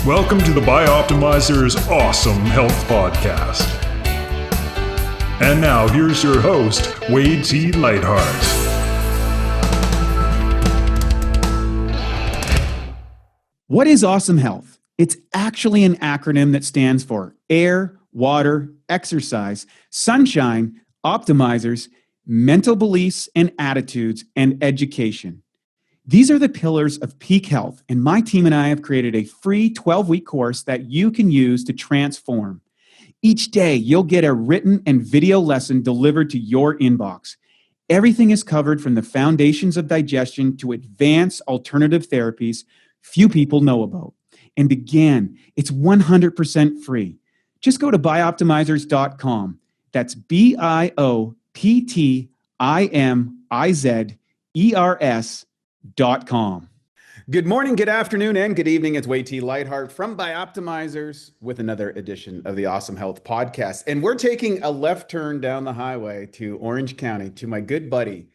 Welcome to the Bioptimizers Awesome Health Podcast. And now here's your host, Wade T. Lightheart. What is Awesome Health? It's actually an acronym that stands for air, water, exercise, sunshine, optimizers, mental beliefs and attitudes, and education. These are the pillars of peak health, and my team and I have created a free 12-week course that you can use to transform. Each day, you'll get a written and video lesson delivered to your inbox. Everything is covered from the foundations of digestion to advanced alternative therapies few people know about. And again, it's 100% free. Just go to bioptimizers.com. That's bioptimizers.com. Good morning, good afternoon, and good evening. It's Wade T. Lightheart from Bioptimizers with another edition of the Awesome Health Podcast. And we're taking a left turn down the highway to Orange County to my good buddy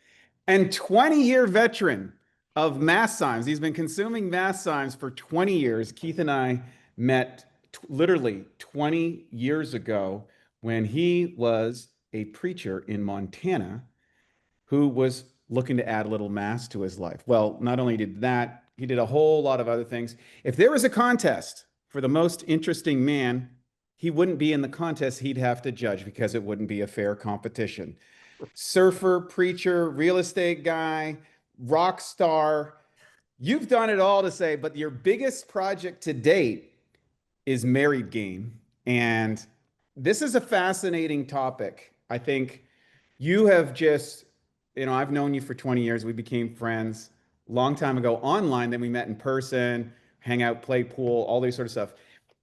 and 20-year veteran of Masszymes. He's been consuming Masszymes for 20 years. Keith and I met literally 20 years ago when he was a preacher in Montana who was looking to add a little mass to his life. Well, not only did that, he did a whole lot of other things. If there was a contest for the most interesting man, he wouldn't be in the contest. He'd have to judge because it wouldn't be a fair competition. Surfer, preacher, real estate guy, rock star. You've done it all to say, but your biggest project to date is married game. And this is a fascinating topic. I think you have just, I've known you for 20 years. We became friends a long time ago online. Then we met in person, hang out, play pool, all this sort of stuff.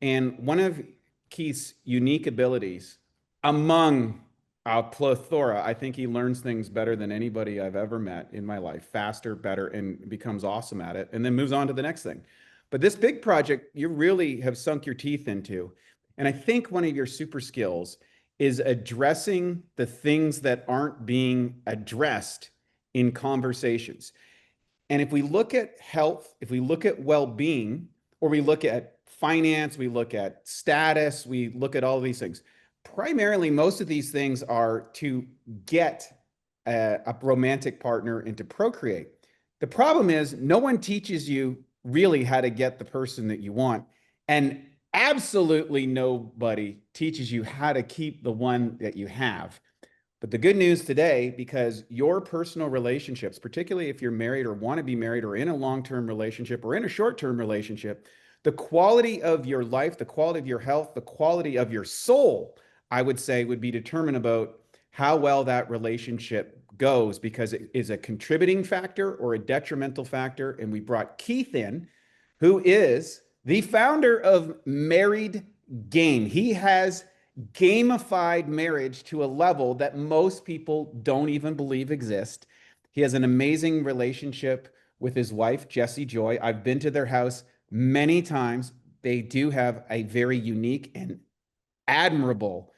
And one of Keith's unique abilities among a plethora, I think he learns things better than anybody I've ever met in my life, faster, better, and becomes awesome at it, and then moves on to the next thing. But this big project, you really have sunk your teeth into. And I think one of your super skills is addressing the things that aren't being addressed in conversations. And if we look at health, if we look at well-being, or we look at finance, we look at status, we look at all of these things, primarily most of these things are to get a romantic partner and to procreate. The problem is no one teaches you really how to get the person that you want. And absolutely nobody teaches you how to keep the one that you have. But the good news today, because your personal relationships, particularly if you're married or want to be married or in a long-term relationship or in a short-term relationship, the quality of your life, the quality of your health, the quality of your soul, I would say, would be determined about how well that relationship goes, because it is a contributing factor or a detrimental factor. And we brought Keith in, who is the founder of Married Game. He has gamified marriage to a level that most people don't even believe exists. He has an amazing relationship with his wife, Jessie Joy. I've been to their house many times. They do have a very unique and admirable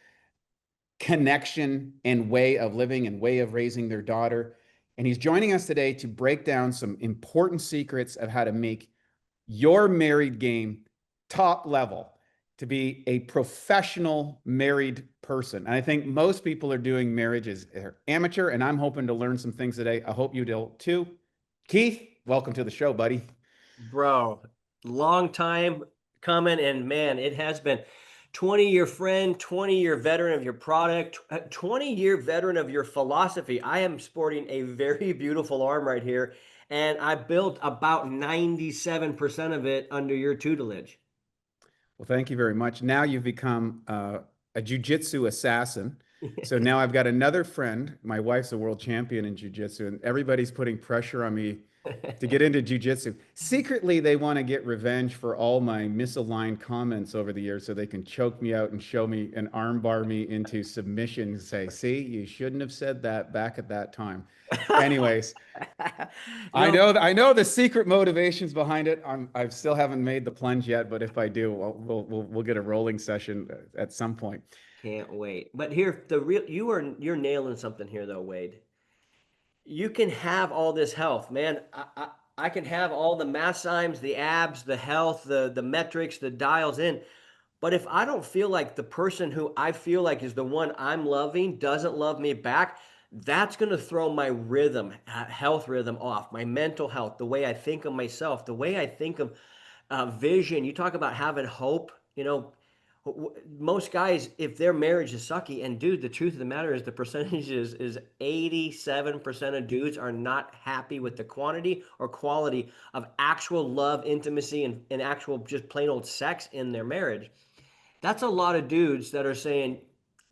connection and way of living and way of raising their daughter. And he's joining us today to break down some important secrets of how to make your married game top level, to be a professional married person. And I think most people are doing marriage as amateur, and I'm hoping to learn some things today. I hope you do too. Keith, welcome to the show, buddy. Bro, long time coming, and man, it has been 20-year friend, 20-year veteran of your product, 20-year veteran of your philosophy. I am sporting a very beautiful arm right here, and I built about 97% of it under your tutelage. Well, thank you very much. Now you've become a jiu-jitsu assassin. So now I've got another friend. My wife's a world champion in jiu-jitsu, and everybody's putting pressure on me to get into jiu-jitsu. Secretly, they want to get revenge for all my misaligned comments over the years so they can choke me out and show me and armbar me into submission and say, see, you shouldn't have said that back at that time. Anyways, I know the secret motivations behind it. I still haven't made the plunge yet, but if I do, we'll get a rolling session at some point. Can't wait. But here, you're nailing something here though, Wade. You can have all this health, man. I can have all the massimes, the abs, the health, the metrics, the dials in. But if I don't feel like the person who I feel like is the one I'm loving doesn't love me back, that's going to throw my rhythm, health rhythm off, my mental health, the way I think of myself, the way I think of vision. You talk about having hope. Most guys, if their marriage is sucky, and dude, the truth of the matter is the percentage is 87% of dudes are not happy with the quantity or quality of actual love, intimacy, and actual just plain old sex in their marriage. That's a lot of dudes that are saying,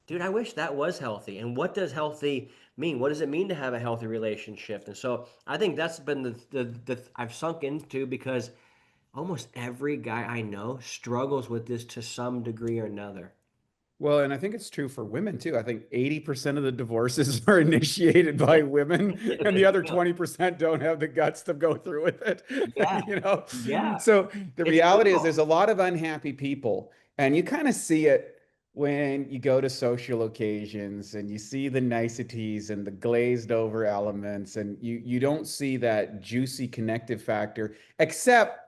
dude, I wish that was healthy. And what does healthy mean? What does it mean to have a healthy relationship? And so I think that's been the I've sunk into, because almost every guy I know struggles with this to some degree or another. Well, and I think it's true for women too. I think 80% of the divorces are initiated by women, and the There other you go. 20% don't have the guts to go through with it. Yeah, You know? yeah, So the it's reality is there's brutal. a lot of unhappy people, and you kind of see it when you go to social occasions and you see the niceties and the glazed over elements, and you don't see that juicy connective factor, except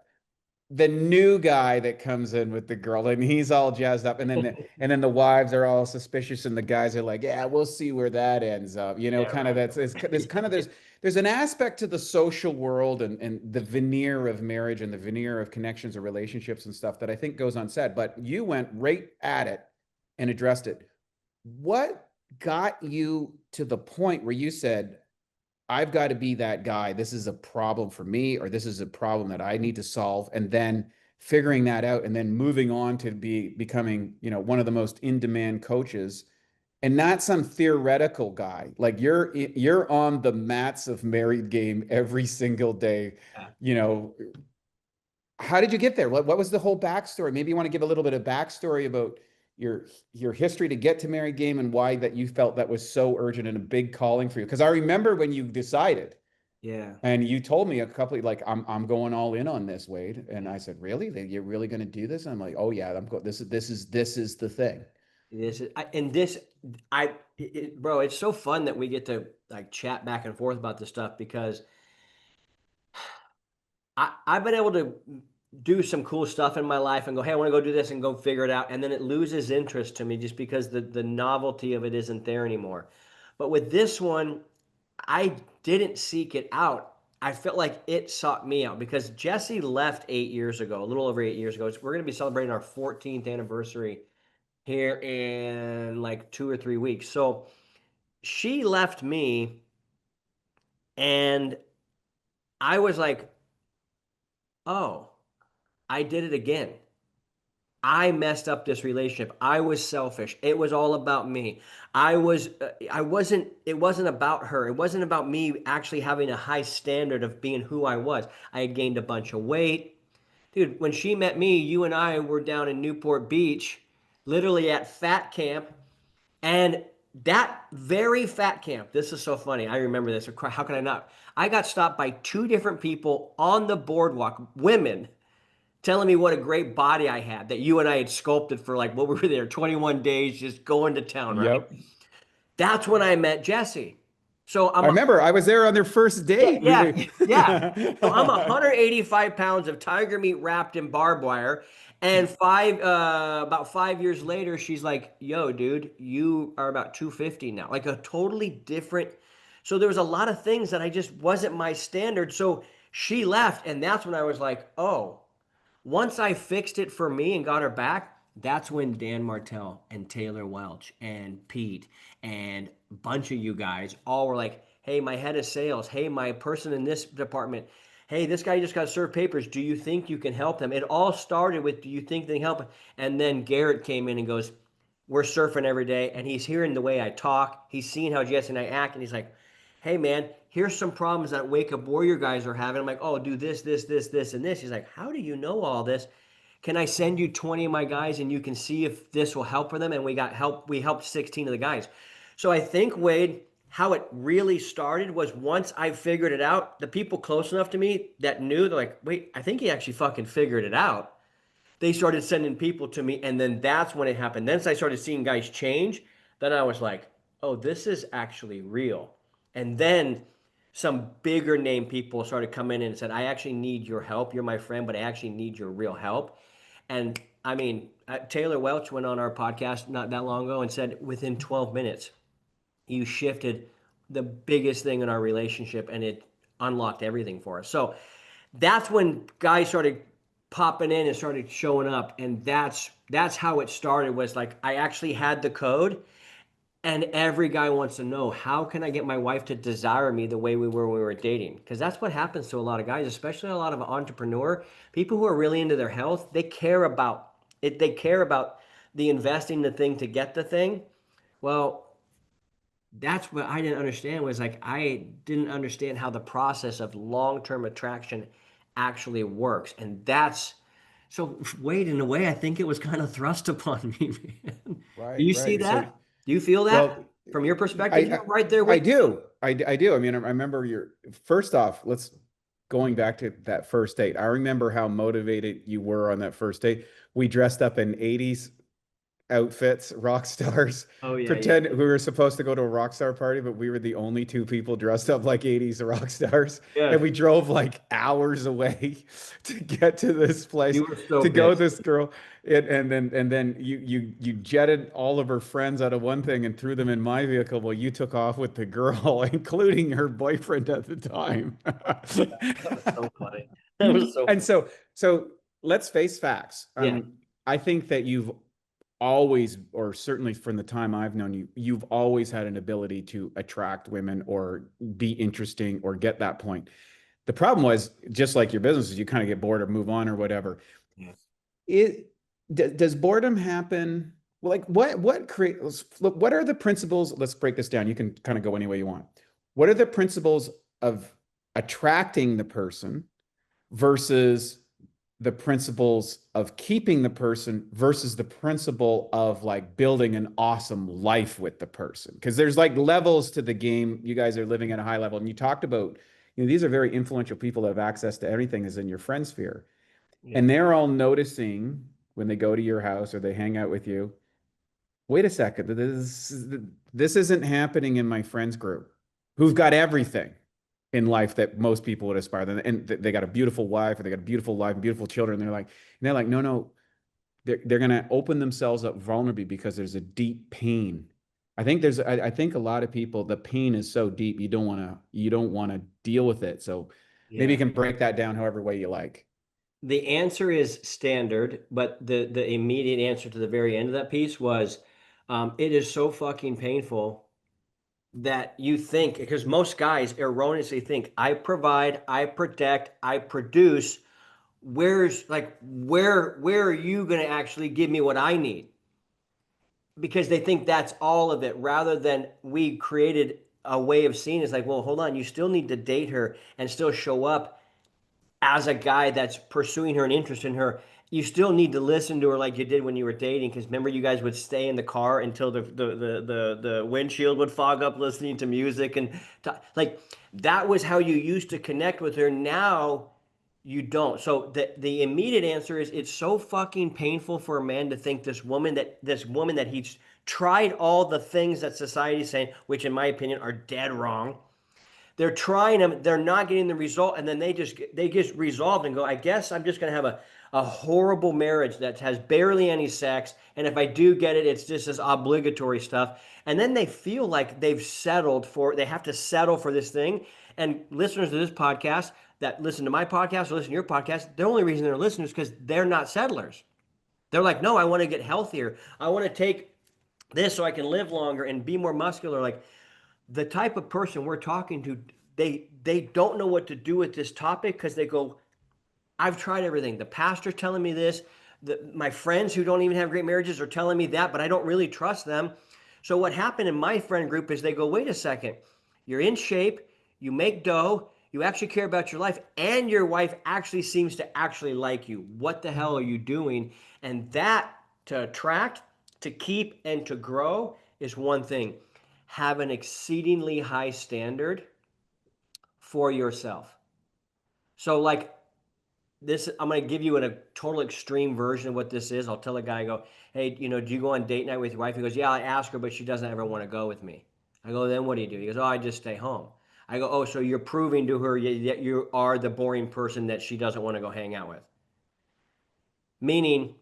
the new guy that comes in with the girl and he's all jazzed up, and then the wives are all suspicious and the guys are like, yeah, we'll see where that ends up, Yeah, kind of. right. That's it's, there's kind of there's an aspect to the social world and the veneer of marriage and the veneer of connections or relationships and stuff that I think goes unsaid, but you went right at it and addressed it. What got you to the point where you said, I've got to be that guy. This is a problem for me, or this is a problem that I need to solve. And then figuring that out and then moving on to becoming, one of the most in-demand coaches, and not some theoretical guy. Like you're on the mats of Married Game every single day. Yeah. You know, how did you get there? What was the whole backstory? Maybe you want to give a little bit of backstory about your history to get to Married Game and why that you felt that was so urgent and a big calling for you. Because I remember when you decided Yeah. and you told me a couple of, like, I'm going all in on this, Wade. And I said, really? You're really going to do this? And I'm like, oh yeah, I'm going. This is the thing. This is, and this, bro, it's so fun that we get to like chat back and forth about this stuff, because I've been able to do some cool stuff in my life and go, hey, I want to go do this and go figure it out. And then it loses interest to me just because the novelty of it isn't there anymore. But with this one, I didn't seek it out. I felt like it sought me out, because Jesse left 8 years ago, a little over 8 years ago. We're going to be celebrating our 14th anniversary here in like 2 or 3 weeks. So she left me, and I was like, oh, I did it again. I messed up this relationship. I was selfish. It was all about me. It wasn't about her. It wasn't about me actually having a high standard of being who I was. I had gained a bunch of weight. Dude, when she met me, you and I were down in Newport Beach, literally at fat camp. And that very fat camp, this is so funny. I remember this. How can I not? I got stopped by two different people on the boardwalk, women, telling me what a great body I had, that you and I had sculpted for like what we were there 21 days just going to town, right? Yep. That's when I met Jesse. So I I'm remember I was there on their first yeah, date. yeah, yeah. So I'm 185 pounds of tiger meat wrapped in barbed wire. And about 5 years later, she's like, yo, dude, you are about 250 now. Like a totally different. So there was a lot of things that I just wasn't my standard. So she left. And that's when I was like, oh, once I fixed it for me and got her back, that's when Dan Martell and Taylor Welch and Pete and a bunch of you guys all were like, hey, my head of sales, hey, my person in this department, hey, this guy just got served papers. Do you think you can help them? It all started with, do you think they can help? And then Garrett came in and goes, we're surfing every day. And he's hearing the way I talk. He's seeing how Jesse and I act. And he's like, hey, man, here's some problems that Wake Up Warrior guys are having. I'm like, oh, do this, this, and this. He's like, how do you know all this? Can I send you 20 of my guys and you can see if this will help for them? And we got help. We helped 16 of the guys. So I think, Wade, how it really started was once I figured it out, the people close enough to me that knew, they're like, wait, I think he actually fucking figured it out. They started sending people to me. And then that's when it happened. Then I started seeing guys change. Then I was like, oh, this is actually real. And then some bigger name people started coming in and said, I actually need your help. You're my friend, but I actually need your real help. And I mean, Taylor Welch went on our podcast not that long ago and said within 12 minutes, you shifted the biggest thing in our relationship and it unlocked everything for us. So that's when guys started popping in and started showing up. And that's how it started, was like, I actually had the code. And every guy wants to know, how can I get my wife to desire me the way we were when we were dating? Because that's what happens to a lot of guys, especially a lot of entrepreneur people who are really into their health. They care about it. They care about the investing the thing to get the thing. Well, that's what I didn't understand, was like, I didn't understand how the process of long-term attraction actually works. And that's so, Wade, in a way, I think it was kind of thrust upon me, man. Do Right, you see right. So, that? Do you feel that well, from your perspective? I You're right there I with me. do. I do. I mean, I remember your first off, let's going back to that first date. I remember how motivated you were on that first date. We dressed up in 80s outfits, rock stars. Oh yeah, yeah. Pretend we were supposed to go to a rock star party, but we were the only two people dressed up like 80s rock stars. And Yes, we drove like hours away to get to this place you were so to go with pissed. this girl. And then you jetted all of her friends out of one thing and threw them in my vehicle while you took off with the girl, including her boyfriend at the time. That was so funny. That was so And so let's face facts. yeah, I think that you've always, or certainly from the time I've known you, you've always had an ability to attract women or be interesting or get that point. The problem was, just like your businesses, you kind of get bored or move on or whatever. yeah, It does boredom happen? Well, like what creates, what are the principles? Let's break this down. You can kind of go any way you want. What are the principles of attracting the person versus the principles of keeping the person versus the principle of like building an awesome life with the person? Because there's like levels to the game. You guys are living at a high level, and you talked about, these are very influential people that have access to everything is in your friend sphere, yeah, and they're all noticing when they go to your house or they hang out with you, wait a second, this isn't happening in my friends group who've got everything in life that most people would aspire to. And they got a beautiful wife, or they got a beautiful life, and beautiful children. And they're like, no, no, they're going to open themselves up vulnerably because there's a deep pain. I think a lot of people, the pain is so deep, you don't want to deal with it. So maybe you yeah. can break that down however way you like. The answer is standard, but the immediate answer to the very end of that piece was, it is so fucking painful that you think, because most guys erroneously think, I provide, I protect, I produce. Where are you going to actually give me what I need? Because they think that's all of it, rather than we created a way of seeing. It's like, well, hold on, you still need to date her and still show up as a guy that's pursuing her and interested in her. You still need to listen to her like you did when you were dating, because remember, you guys would stay in the car until the windshield would fog up listening to music, and like, that was how you used to connect with her. Now you don't. So the immediate answer is, it's so fucking painful for a man to think this woman that he's tried all the things that society's saying, which in my opinion are dead wrong. They're trying them, they're not getting the result, and then they just resolve and go, I guess I'm just going to have a horrible marriage that has barely any sex, and if I do get it, it's just this obligatory stuff. And then they feel like they have to settle for this thing. And listeners to this podcast that listen to my podcast or listen to your podcast, the only reason they're listeners is because they're not settlers. They're like, no, I want to get healthier, I want to take this so I can live longer and be more muscular. Like, the type of person we're talking to, they don't know what to do with this topic, because they go, I've tried everything. The pastor's telling me this. My friends who don't even have great marriages are telling me that, but I don't really trust them. So what happened in my friend group is, they go, wait a second, you're in shape, you make dough, you actually care about your life, and your wife actually seems to actually like you. What the hell are you doing? And that, to attract, to keep, and to grow is one thing. Have an exceedingly high standard for yourself. So, like, this, I'm going to give you a total extreme version of what this is. I'll tell a guy, I go, hey, do you go on date night with your wife? He goes, yeah, I ask her, but she doesn't ever want to go with me. I go, then what do you do? He goes, oh, I just stay home. I go, oh, so you're proving to her that you are the boring person that she doesn't want to go hang out with. Meaning,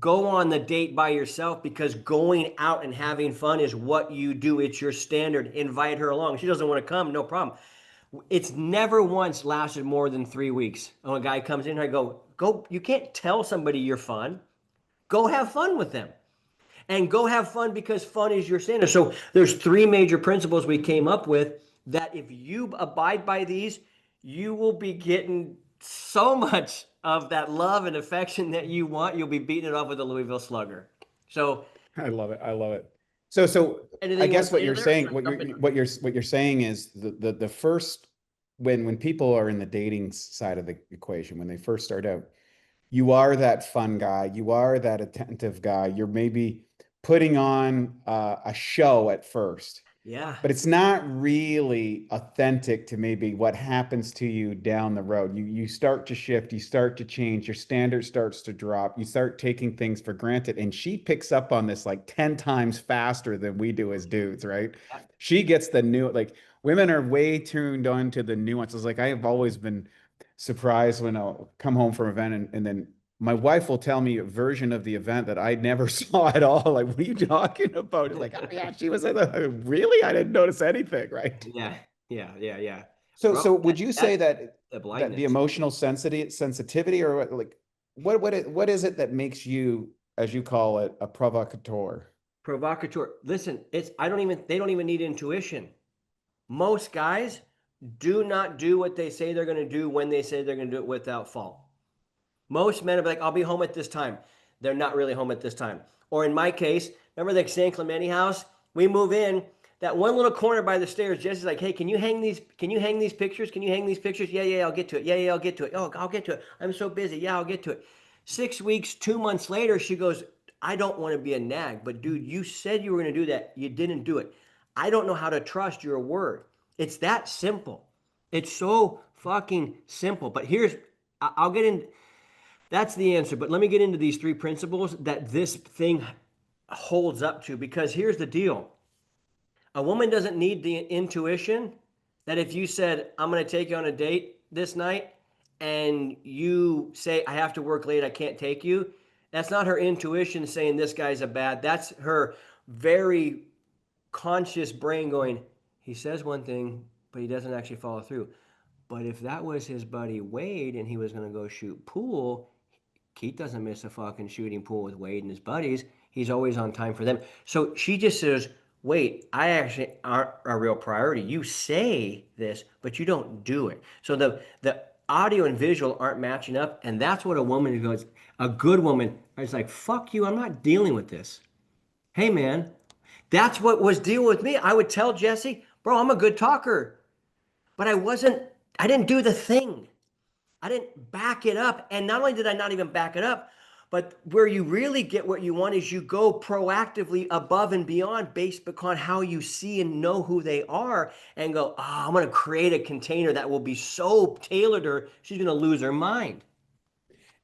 go on the date by yourself, because going out and having fun is what you do. It's your standard. Invite her along. She doesn't want to come, no problem. It's never once lasted more than 3 weeks. When a guy comes in, I go, you can't tell somebody you're fun. Go have fun with them. And go have fun, because fun is your standard. So there's 3 major principles we came up with that if you abide by these, you will be getting so much of that love and affection that you want. You'll be beating it off with a Louisville Slugger. So I love it. I love it. So I guess what you're saying, what you're saying is the first, when people are in the dating side of the equation, when they first start out, you are that fun guy, you are that attentive guy, you're maybe putting on a show at first. Yeah. But it's not really authentic to maybe what happens to you down the road. You start to shift, you start to change, your standard starts to drop, you start taking things for granted. And she picks up on this like 10 times faster than we do as dudes, right? Yeah. She gets the new, like women are way tuned on to the nuances. Like I have always been surprised when I'll come home from an event and then my wife will tell me a version of the event that I never saw at all. Like, what are you talking about? It's like, oh yeah, she was in the, really? I didn't notice anything, right? Yeah. So, Bro, would you say that the the blindness. emotional sensitivity, or what is it that makes you, as you call it, a provocateur? Provocateur. Listen, they don't even need intuition. Most guys do not do what they say they're going to do when they say they're going to do it without fault. Most men are like, I'll be home at this time. They're not really home at this time. Or in my case, remember the San Clemente house? We move in, that one little corner by the stairs. Jesse's like, hey, can you hang these pictures? Can you hang these pictures? Yeah, I'll get to it. Yeah, I'll get to it. Oh, I'll get to it. I'm so busy. Yeah, I'll get to it. 6 weeks, 2 months later, she goes, I don't want to be a nag, but dude, you said you were going to do that. You didn't do it. I don't know how to trust your word. It's that simple. It's so fucking simple. But I'll get in. That's the answer. But let me get into these 3 principles that this thing holds up to, because here's the deal. A woman doesn't need the intuition that if you said, I'm going to take you on a date this night, and you say, I have to work late, I can't take you. That's not her intuition saying this guy's that's her very conscious brain going, he says one thing, but he doesn't actually follow through. But if that was his buddy Wade and he was going to go shoot pool, Keith doesn't miss a fucking shooting pool with Wade and his buddies. He's always on time for them. So she just says, wait, I actually aren't a real priority. You say this, but you don't do it. So the audio and visual aren't matching up. And that's what a woman goes, a good woman is like, fuck you, I'm not dealing with this. Hey, man, that's what was dealing with me. I would tell Jesse, bro, I'm a good talker, but I didn't do the thing. I didn't back it up. And not only did I not even back it up, but where you really get what you want is you go proactively above and beyond based upon how you see and know who they are and go, I'm going to create a container that will be so tailored to her, she's going to lose her mind.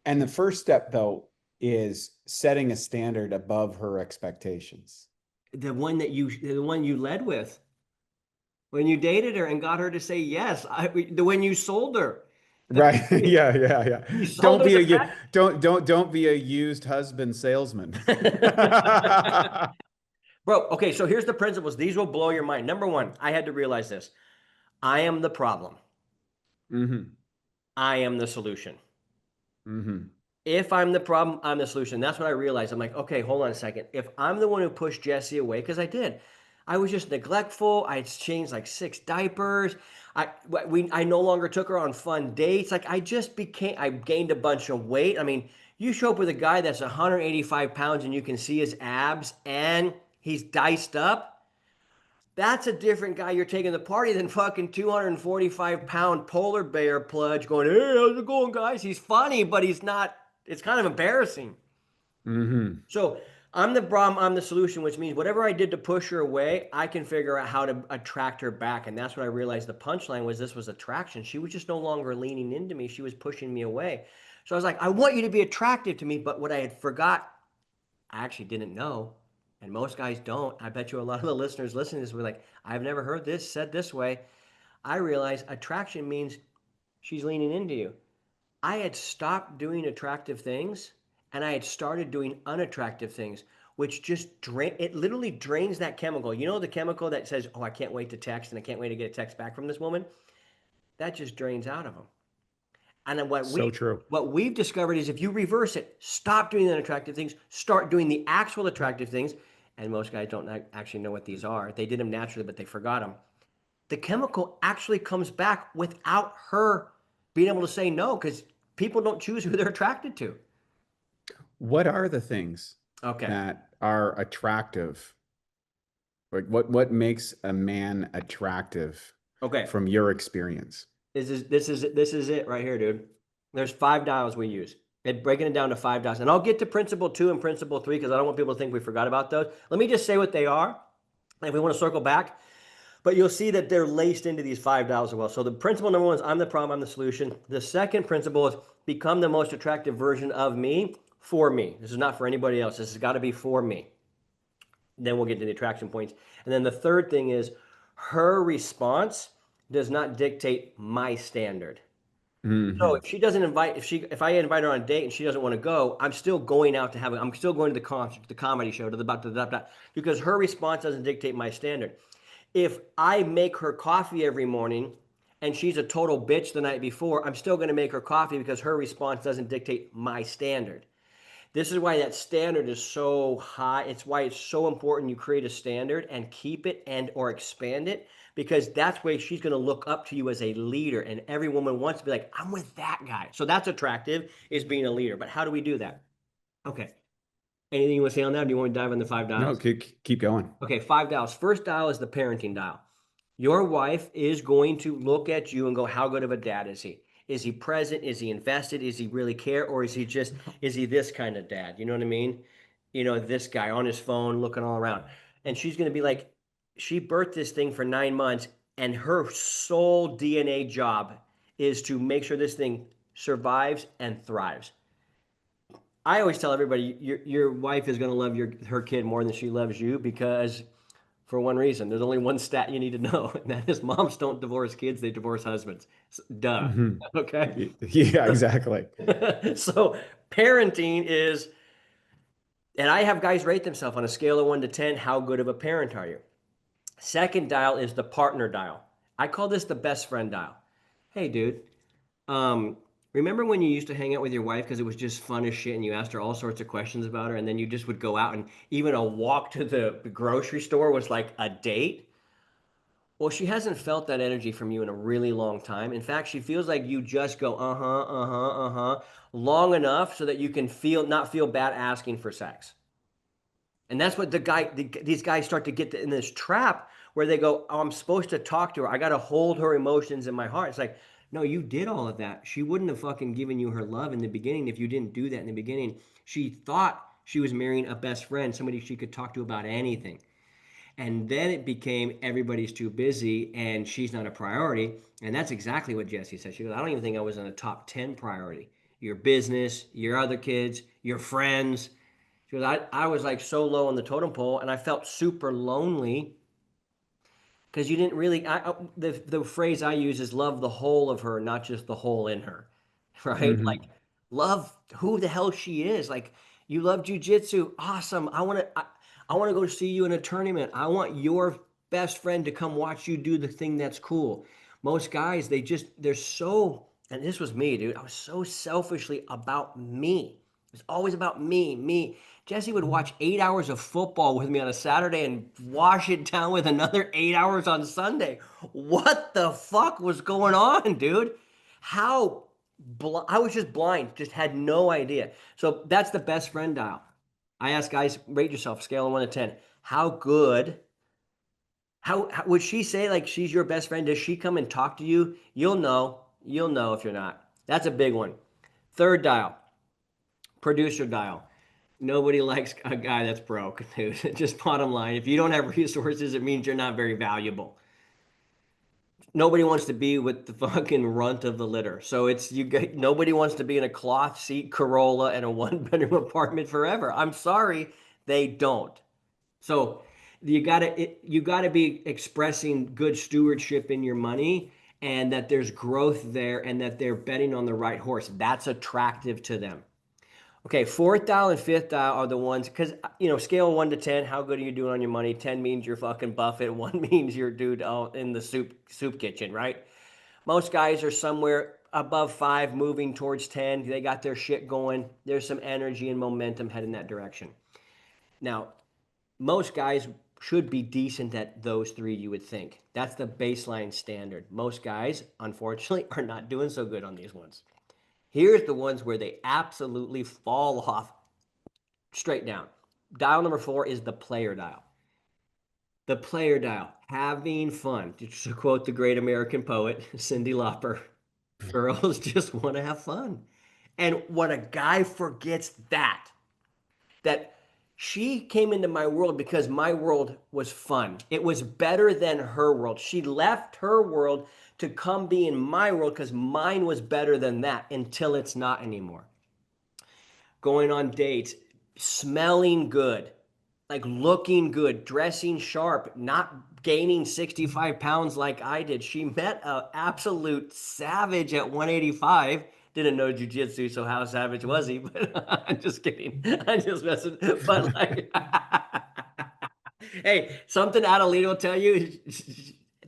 And the first step, though, is setting a standard above her expectations. The one you led with when you dated her and got her to say yes, when you sold her. Right. Yeah. Don't be a used husband salesman. Bro, okay, so here's the principles. These will blow your mind. Number 1, I had to realize this. I am the problem. Mm-hmm. I am the solution. Mm-hmm. If I'm the problem, I'm the solution. That's what I realized. I'm like, okay, hold on a second. If I'm the one who pushed Jesse away, because I did, I was just neglectful. I had changed like 6 diapers. I no longer took her on fun dates. Like I gained a bunch of weight. I mean, you show up with a guy that's 185 pounds and you can see his abs and he's diced up. That's a different guy you're taking to the party than fucking 245-pound polar bear pludge going, hey, how's it going, guys? He's funny, but he's not. It's kind of embarrassing. Mm-hmm. So I'm the problem, I'm the solution, which means whatever I did to push her away, I can figure out how to attract her back. And that's what I realized the punchline was. This was attraction. She was just no longer leaning into me. She was pushing me away. So I was like, I want you to be attractive to me. But what I had forgot, I actually didn't know. And most guys don't. I bet you a lot of the listeners listening to this were like, I've never heard this said this way. I realized attraction means she's leaning into you. I had stopped doing attractive things and I had started doing unattractive things, which just it literally drains that chemical. You know, the chemical that says, oh, I can't wait to text and I can't wait to get a text back from this woman? That just drains out of them. And then So true. what we've discovered is if you reverse it, stop doing the unattractive things, start doing the actual attractive things. And most guys don't actually know what these are. They did them naturally, but they forgot them. The chemical actually comes back without her being able to say no, because people don't choose who they're attracted to. What are the things that are attractive? Like what makes a man attractive? From your experience? This is it right here, dude. There's 5 dials we use. And breaking it down to 5 dials. And I'll get to principle 2 and principle 3 because I don't want people to think we forgot about those. Let me just say what they are. If we want to circle back. But you'll see that they're laced into these 5 dials as well. So the principle number 1 is I'm the problem, I'm the solution. The second principle is become the most attractive version of me for me. This is not for anybody else. This has got to be for me. Then we'll get to the attraction points. And then the third thing is her response does not dictate my standard. So if she doesn't invite, if I invite her on a date and she doesn't want to go, I'm still going out to I'm still going to the concert, the comedy show, to the because her response doesn't dictate my standard. If I make her coffee every morning and she's a total bitch the night before, I'm still going to make her coffee because her response doesn't dictate my standard. This is why that standard is so high. It's why it's so important you create a standard and keep it and or expand it, because that's where she's going to look up to you as a leader. And every woman wants to be like, I'm with that guy. So that's attractive, is being a leader. But how do we do that? Okay. Anything you want to say on that? Or do you want to dive in the 5 dials? No, keep going. Okay, 5 dials. First dial is the parenting dial. Your wife is going to look at you and go, how good of a dad is he? Is he present? Is he invested? Is he really care? Or is he this kind of dad? You know what I mean? You know, this guy on his phone looking all around. And she's going to be like, she birthed this thing for 9 months and her sole DNA job is to make sure this thing survives and thrives. I always tell everybody, your wife is going to love her kid more than she loves you, because for one reason, there's only one stat you need to know, and that is moms don't divorce kids, they divorce husbands. Duh. Okay. Yeah, exactly. So parenting is, and I have guys rate themselves on a scale of 1 to 10, how good of a parent are you? Second dial is the partner dial. I call this the best friend dial. Hey, dude, remember when you used to hang out with your wife because it was just fun as shit and you asked her all sorts of questions about her, and then you just would go out and even a walk to the grocery store was like a date? Well, she hasn't felt that energy from you in a really long time. In fact, she feels like you just go, long enough so that you can not feel bad asking for sex. And that's what these guys start to get in this trap where they go, oh, I'm supposed to talk to her. I got to hold her emotions in my heart. It's like, no, you did all of that. She wouldn't have fucking given you her love in the beginning if you didn't do that in the beginning. She thought she was marrying a best friend, somebody she could talk to about anything. And then it became everybody's too busy and she's not a priority. And that's exactly what Jessie said. She goes, I don't even think I was in a top 10 priority. Your business, your other kids, your friends. She goes, I was like so low on the totem pole and I felt super lonely because you didn't really, the phrase I use is love the whole of her, not just the hole in her, right? Like love who the hell she is. Like you love jujitsu. Awesome. I want to go see you in a tournament. I want your best friend to come watch you do the thing that's cool. Most guys, they're so, and this was me, dude. I was so selfishly about me. It was always about me. Jessie would watch 8 hours of football with me on a Saturday and wash it down with another 8 hours on Sunday. What the fuck was going on, dude? I was just blind, just had no idea. So that's the best friend dial. I ask guys, rate yourself, scale of 1 to 10. How good, how would she say like she's your best friend? Does she come and talk to you? You'll know if you're not. That's a big one. Third dial, producer dial. Nobody likes a guy that's broke, dude. Just bottom line. If you don't have resources, it means you're not very valuable. Nobody wants to be with the fucking runt of the litter. So nobody wants to be in a cloth seat Corolla and a 1-bedroom apartment forever. I'm sorry, they don't. So You gotta be expressing good stewardship in your money, and that there's growth there, and that they're betting on the right horse. That's attractive to them. Okay, fourth dial and fifth dial are the ones, because scale 1 to 10, how good are you doing on your money? 10 means you're fucking Buffett. 1 means you're dude in the soup kitchen, right? Most guys are somewhere above 5, moving towards 10. They got their shit going. There's some energy and momentum heading that direction. Now, most guys should be decent at those 3, you would think. That's the baseline standard. Most guys, unfortunately, are not doing so good on these ones. Here's the ones where they absolutely fall off straight down. Dial number 4 is the player dial. The player dial, having fun. To quote the great American poet, Cyndi Lauper, girls just want to have fun. And when a guy forgets that she came into my world because my world was fun. It was better than her world. She left her world to come be in my world because mine was better than that, until it's not anymore. Going on dates, smelling good, like looking good, dressing sharp, not gaining 65 pounds like I did. She met an absolute savage at 185. Didn't know jujitsu, so how savage was he? But I'm just kidding. I'm just messing. But like, hey, something Adelina will tell you.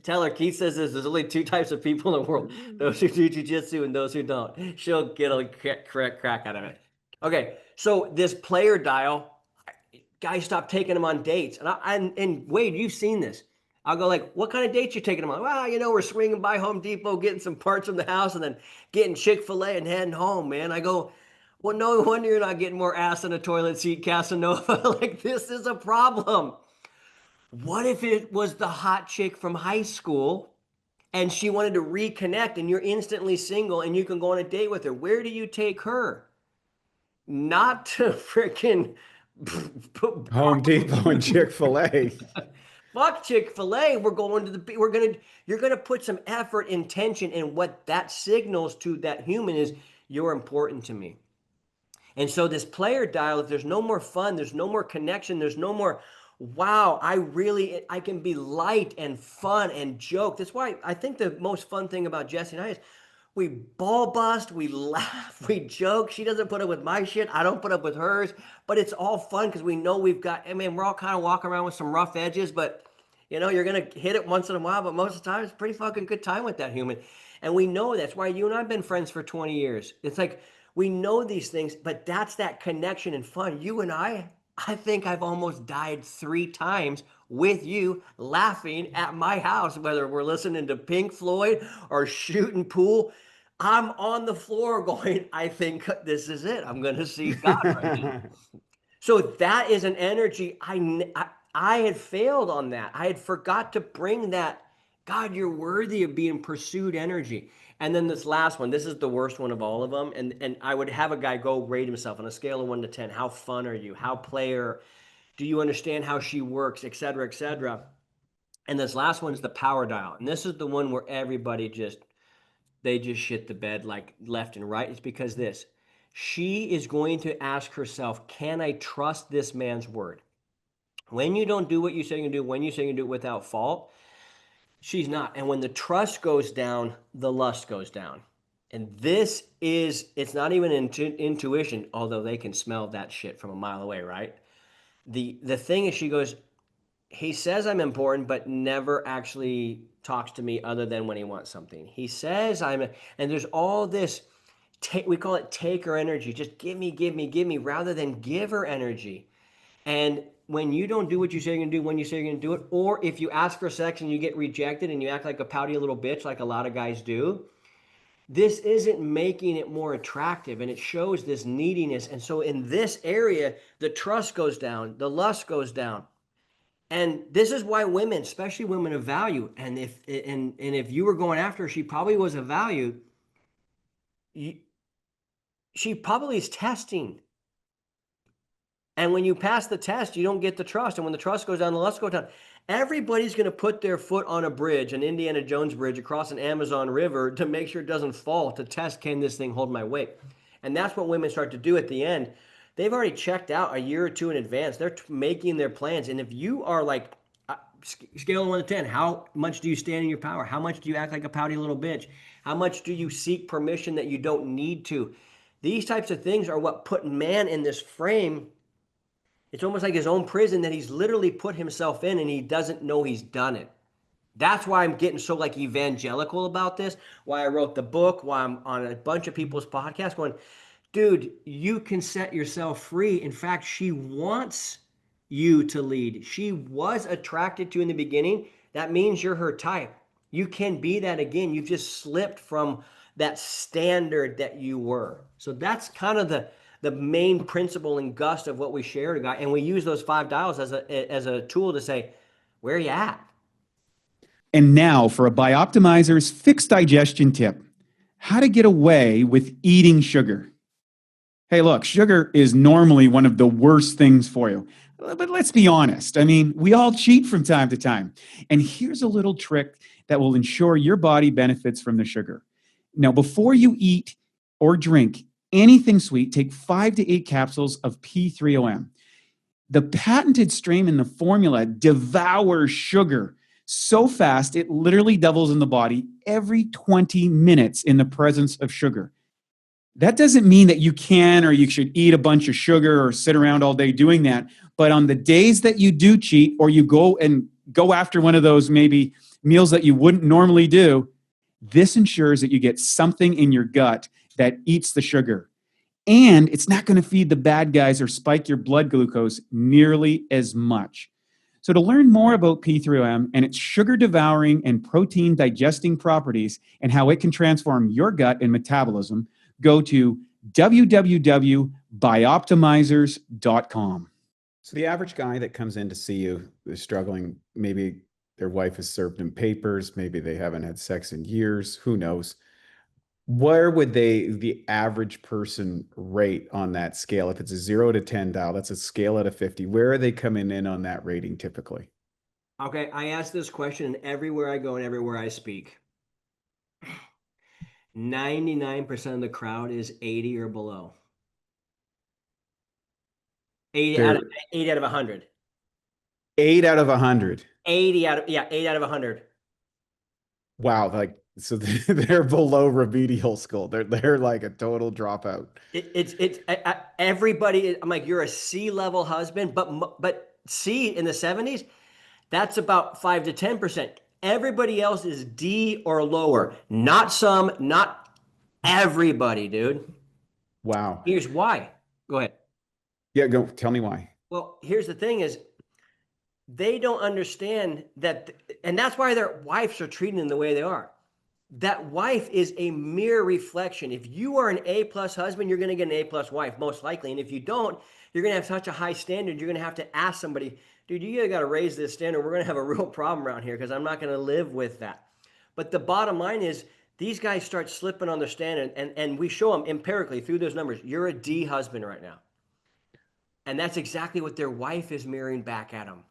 Tell her, Keith says there's only 2 types of people in the world: those who do jujitsu and those who don't. She'll get a crack out of it. Okay, so this player dial, guys stop taking them on dates. And Wade, you've seen this. I'll go like, what kind of dates you taking them on? Well, we're swinging by Home Depot, getting some parts from the house, and then getting Chick-fil-A and heading home, man. I go, well, no wonder you're not getting more ass in a toilet seat, Casanova. Like, this is a problem. What if it was the hot chick from high school and she wanted to reconnect, and you're instantly single and you can go on a date with her? Where do you take her? Not to freaking Home Depot and Chick-fil-A. Fuck Chick-fil-A. You're gonna put some effort, intention, and what that signals to that human is, you're important to me. And so this player dial, if there's no more fun, there's no more connection, there's no more, wow, I can be light and fun and joke. That's why I think the most fun thing about Jesse and I is we ball bust, we laugh, we joke. She doesn't put up with my shit. I don't put up with hers, but it's all fun because we know we're all kind of walking around with some rough edges, but you're going to hit it once in a while, but most of the time it's a pretty fucking good time with that human. And we know that's why you and I have been friends for 20 years. It's like, we know these things, but that's that connection and fun. You and I think I've almost died 3 times with you laughing at my house, whether we're listening to Pink Floyd or shooting pool. I'm on the floor going, I think this is it. I'm going to see God right now. So that is an energy. I had failed on that. I had forgot to bring that, God, you're worthy of being pursued energy. And then this last one, this is the worst one of all of them. And I would have a guy go rate himself on a scale of 1 to 10. How fun are you? How player? Do you understand how she works, et cetera, et cetera? And this last one is the power dial. And this is the one where everybody they just shit the bed like left and right. It's because she is going to ask herself, can I trust this man's word? When you don't do what you say you're going to do, when you say you're going to do it without fault, she's not. And when the trust goes down, the lust goes down. And it's not even intuition, although they can smell that shit from a mile away, right? The thing is, she goes, he says I'm important, but never actually talks to me other than when he wants something. He says and there's all this, we call it taker energy. Just give me, rather than give her energy. And when you don't do what you say you're going to do, when you say you're going to do it, or if you ask for sex and you get rejected and you act like a pouty little bitch like a lot of guys do, this isn't making it more attractive, and it shows this neediness. And so in this area, the trust goes down, the lust goes down. And this is why women, especially women of value, and if you were going after her, she probably was of value. She probably is testing. And when you pass the test, you don't get the trust. And when the trust goes down, the lust goes down. Everybody's going to put their foot on a bridge, an Indiana Jones bridge across an Amazon river, to make sure it doesn't fall, to test, can this thing hold my weight? And that's what women start to do at the end. They've already checked out a year or 2 in advance. They're making their plans. And if you are like scale of 1 to 10, how much do you stand in your power? How much do you act like a pouty little bitch? How much do you seek permission that you don't need to? These types of things are what put man in this frame. It's almost like his own prison that he's literally put himself in, and he doesn't know he's done it. That's why I'm getting so like evangelical about this, why I wrote the book, why I'm on a bunch of people's podcasts going, dude, you can set yourself free. In fact, she wants you to lead. She was attracted to you in the beginning. That means you're her type. You can be that again. You've just slipped from that standard that you were. So that's kind of the main principle and gust of what we share to guy. And we use those 5 dials as a tool to say, where are you at? And now for a Bioptimizers fixed digestion tip: how to get away with eating sugar. Hey, look, sugar is normally one of the worst things for you. But let's be honest. I mean, we all cheat from time to time. And here's a little trick that will ensure your body benefits from the sugar. Now, before you eat or drink anything sweet, take 5 to 8 capsules of P3OM. The patented strain in the formula devours sugar so fast it literally doubles in the body every 20 minutes in the presence of sugar. That doesn't mean that you can or you should eat a bunch of sugar or sit around all day doing that. But on the days that you do cheat, or you go after one of those maybe meals that you wouldn't normally do, this ensures that you get something in your gut that eats the sugar. And it's not going to feed the bad guys or spike your blood glucose nearly as much. So to learn more about P3OM and its sugar-devouring and protein-digesting properties and how it can transform your gut and metabolism, go to www.bioptimizers.com. So the average guy that comes in to see you is struggling. Maybe their wife has served them papers. Maybe they haven't had sex in years. Who knows? Where would the average person rate on that scale? If it's a 0 to 10 dial, that's a scale out of 50. Where are they coming in on that rating typically? Okay, I ask this question everywhere I go and everywhere I speak. 99% of the crowd is 80 or below. 8 out of 100. 8 out of 100. 8 out of 100. Wow, like so they're below remedial school. They're like a total dropout. Everybody. I'm like, you're a C-level husband, but C in the 70s, that's about 5 to 10%. Everybody else is D or lower. Not some, not everybody, dude. Wow. Here's why. Go ahead. Yeah, go tell me why. Well, here's the thing is they don't understand that, and that's why their wives are treating them the way they are. That wife is a mere reflection. If you are an A+ husband, you're going to get an A+ wife, most likely. And if you don't, you're going to have such a high standard, you're going to have to ask somebody, dude, you got to raise this standard. We're going to have a real problem around here because I'm not going to live with that. But the bottom line is these guys start slipping on their standard, and we show them empirically through those numbers, you're a D husband right now. And that's exactly what their wife is mirroring back at them.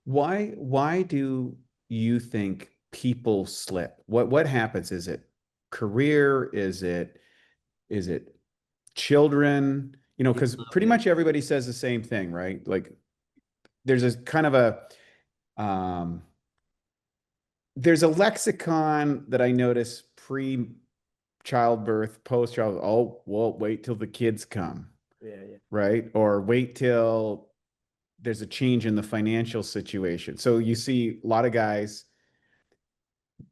Why do you think people slip? What happens? Is it career? Is it children? You know, because pretty much everybody says the same thing, right? Like there's a kind of there's a lexicon that I notice pre-childbirth, post-child. Oh, well, wait till the kids come. Yeah. Right? Or wait till there's a change in the financial situation. So you see a lot of guys,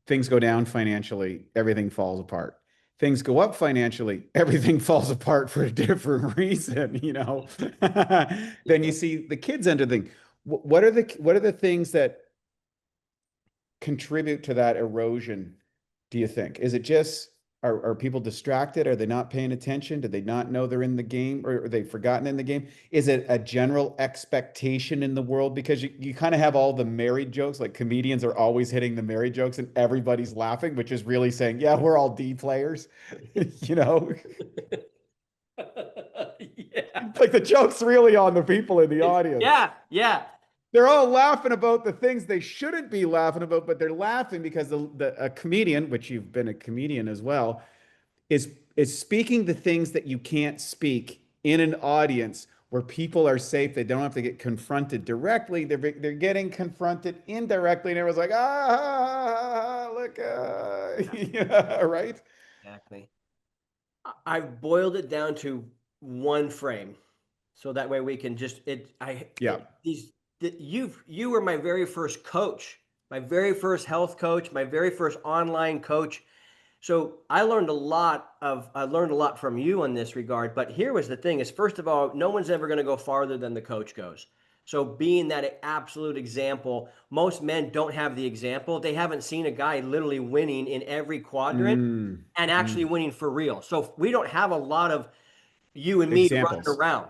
things go down financially, everything falls apart. Things go up financially, everything falls apart for a different reason, you know. Then you see the kids enter the thing. What are the things that contribute to that erosion, do you think? Is it just are people distracted? Are they not paying attention? Do they not know they're in the game, or are they forgotten in the game? Is it a general expectation in the world? Because you kind of have all the married jokes, like comedians are always hitting the married jokes and everybody's laughing, which is really saying, yeah, we're all D players, you know? Yeah. Like the joke's really on the people in the audience. Yeah. They're all laughing about the things they shouldn't be laughing about, but they're laughing because a comedian, which you've been a comedian as well, is speaking the things that you can't speak in an audience where people are safe. They don't have to get confronted directly. They're getting confronted indirectly, and everyone's like, look, yeah, right? Exactly. I've boiled it down to one frame, so that way we can just Yeah. you were my very first coach, my very first health coach, my very first online coach. So I learned a lot from you in this regard. But here was the thing: is first of all, no one's ever going to go farther than the coach goes. So being that absolute example, most men don't have the example. They haven't seen a guy literally winning in every quadrant Mm, and actually mm. winning for real. So we don't have a lot of you and me running Examples. around.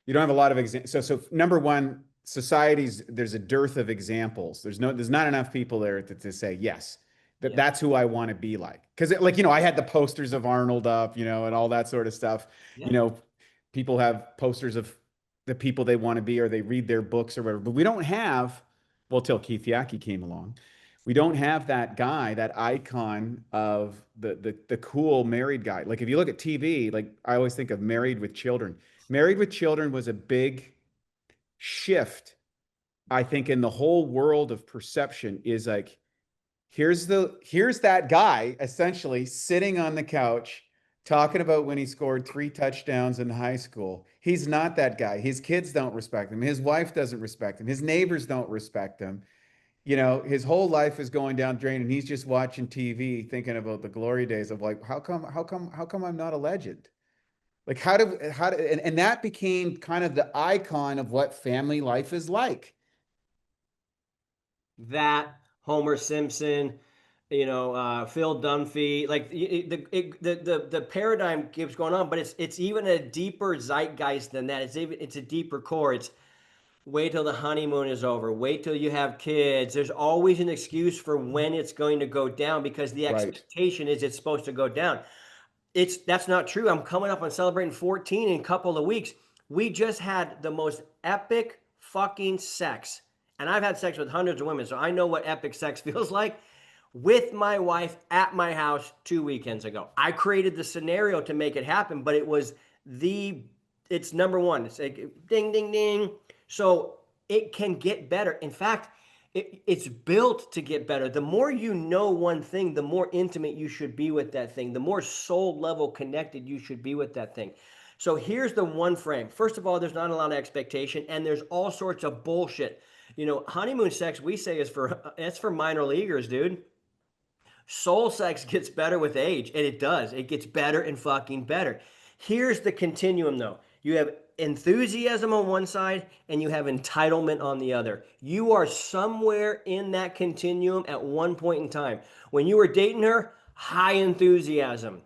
You don't have a lot of examples. So number one, societies, there's a dearth of examples. There's not enough people there to say, yes, Yeah. that's who I want to be like. Because like, I had the posters of Arnold up, and all that sort of stuff. Yeah. People have posters of the people they want to be, or they read their books or whatever. But we don't have, well, till Keith Yackey came along, we don't have that guy, that icon of the cool married guy. Like if you look at TV, like I always think of Married with Children. Married with Children was a big shift, I think, in the whole world of perception. Is like, here's that guy essentially sitting on the couch talking about when he scored 3 touchdowns in high school. He's not that guy. His kids don't respect him. His wife doesn't respect him. His neighbors don't respect him. His whole life is going down the drain, and he's just watching TV thinking about the glory days of like, how come I'm not a legend? Like and that became kind of the icon of what family life is like. That Homer Simpson, Phil Dunphy, like the paradigm keeps going on, but it's even a deeper zeitgeist than that. It's a deeper core. It's wait till the honeymoon is over. Wait till you have kids. There's always an excuse for when it's going to go down because the Right. expectation is it's supposed to go down. That's not true. I'm coming up on celebrating 14 in a couple of weeks. We just had the most epic fucking sex. And I've had sex with hundreds of women, so I know what epic sex feels like with my wife at my house 2 weekends ago. I created the scenario to make it happen, but it's number one. It's like ding, ding, ding. So it can get better. In fact, it's built to get better. The more you know one thing, the more intimate you should be with that thing, the more soul level connected you should be with that thing. So here's the one frame. First of all, there's not a lot of expectation, and there's all sorts of bullshit. Honeymoon sex, we say, it's for minor leaguers, dude. Soul sex gets better with age, and it does. It gets better and fucking better. Here's the continuum, though. You have enthusiasm on one side, and you have entitlement on the other. You are somewhere in that continuum at one point in time. When you were dating her, high enthusiasm.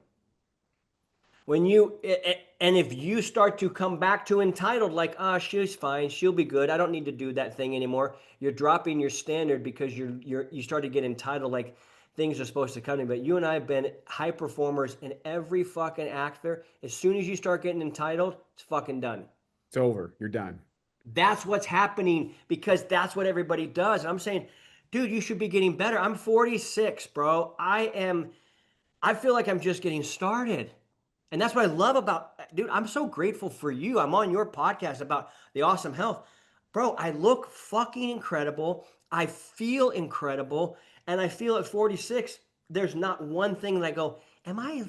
And if you start to come back to entitled, like, she's fine, she'll be good, I don't need to do that thing anymore, you're dropping your standard because you start to get entitled, like things are supposed to come to me. But you and I have been high performers in every fucking actor. As soon as you start getting entitled, it's fucking done. It's over. You're done. That's what's happening because that's what everybody does. And I'm saying, dude, you should be getting better. I'm 46, bro. I feel like I'm just getting started. And that's what I love about, dude, I'm so grateful for you. I'm on your podcast about the awesome health. Bro, I look fucking incredible. I feel incredible. And I feel at 46, there's not one thing that I go, am I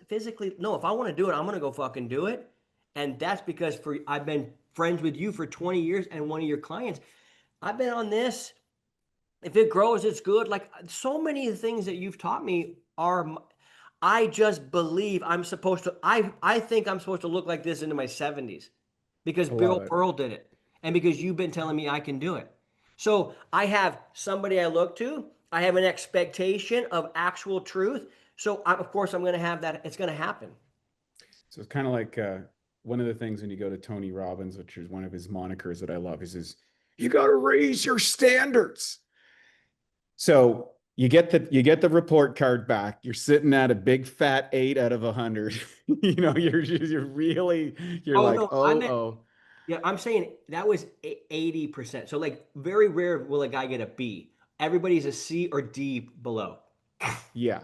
physically? No, if I want to do it, I'm going to go fucking do it. And that's because I've been friends with you for 20 years and one of your clients. I've been on this. If it grows, it's good. Like so many of the things that you've taught me I just believe I think I'm supposed to look like this into my 70s because I love Bill it. Pearl did it and because you've been telling me I can do it. So I have somebody I look to. I have an expectation of actual truth. So of course I'm going to have that. It's going to happen. So it's kind of like one of the things when you go to Tony Robbins, which is one of his monikers that I love, he says, you got to raise your standards. So you get the report card back. You're sitting at a big fat 8 out of 100. You're Oh like, no, oh. yeah, I'm saying that was 80%. So like very rare will a guy get a B. Everybody's a C or D below. Yeah.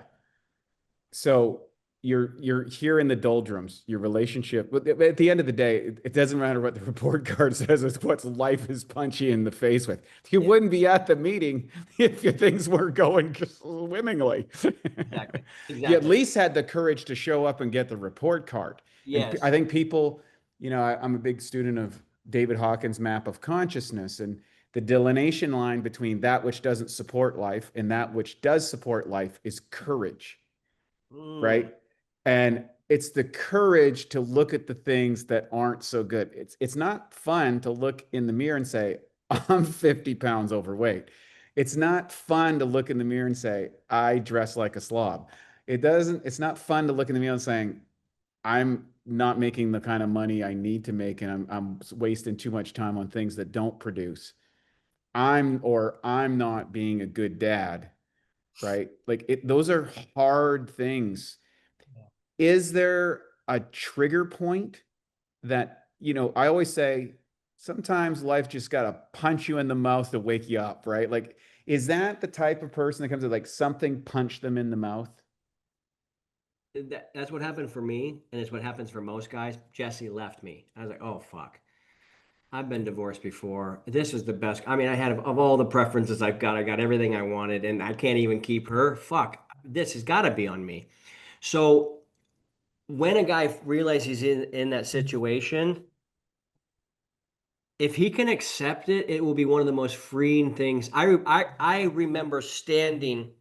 So you're here in the doldrums, your relationship. But at the end of the day, it doesn't matter what the report card says, it's what life is punching you in the face with. You wouldn't be at the meeting if your things were going swimmingly. Exactly. You at Exactly. least had the courage to show up and get the report card. And I Yes. think people, I'm a big student of David Hawkins' map of consciousness, and the delineation line between that which doesn't support life and that which does support life is courage, Mm. right? And it's the courage to look at the things that aren't so good. It's not fun to look in the mirror and say, I'm 50 pounds overweight. It's not fun to look in the mirror and say, I dress like a slob. It's not fun to look in the mirror and saying, I'm not making the kind of money I need to make, and I'm wasting too much time on things that don't produce. I'm not being a good dad, right? Like those are hard things. Is there a trigger point that, I always say sometimes life just got to punch you in the mouth to wake you up, right? Like, is that the type of person that comes to like something punch them in the mouth? That's what happened for me, and it's what happens for most guys. Jesse left me. I was like, oh fuck. I've been divorced before. This is the best. I mean, I had of all the preferences I got everything I wanted, and I can't even keep her. Fuck. This has got to be on me. So when a guy realizes he's in that situation, if he can accept it, it will be one of the most freeing things. I remember standing.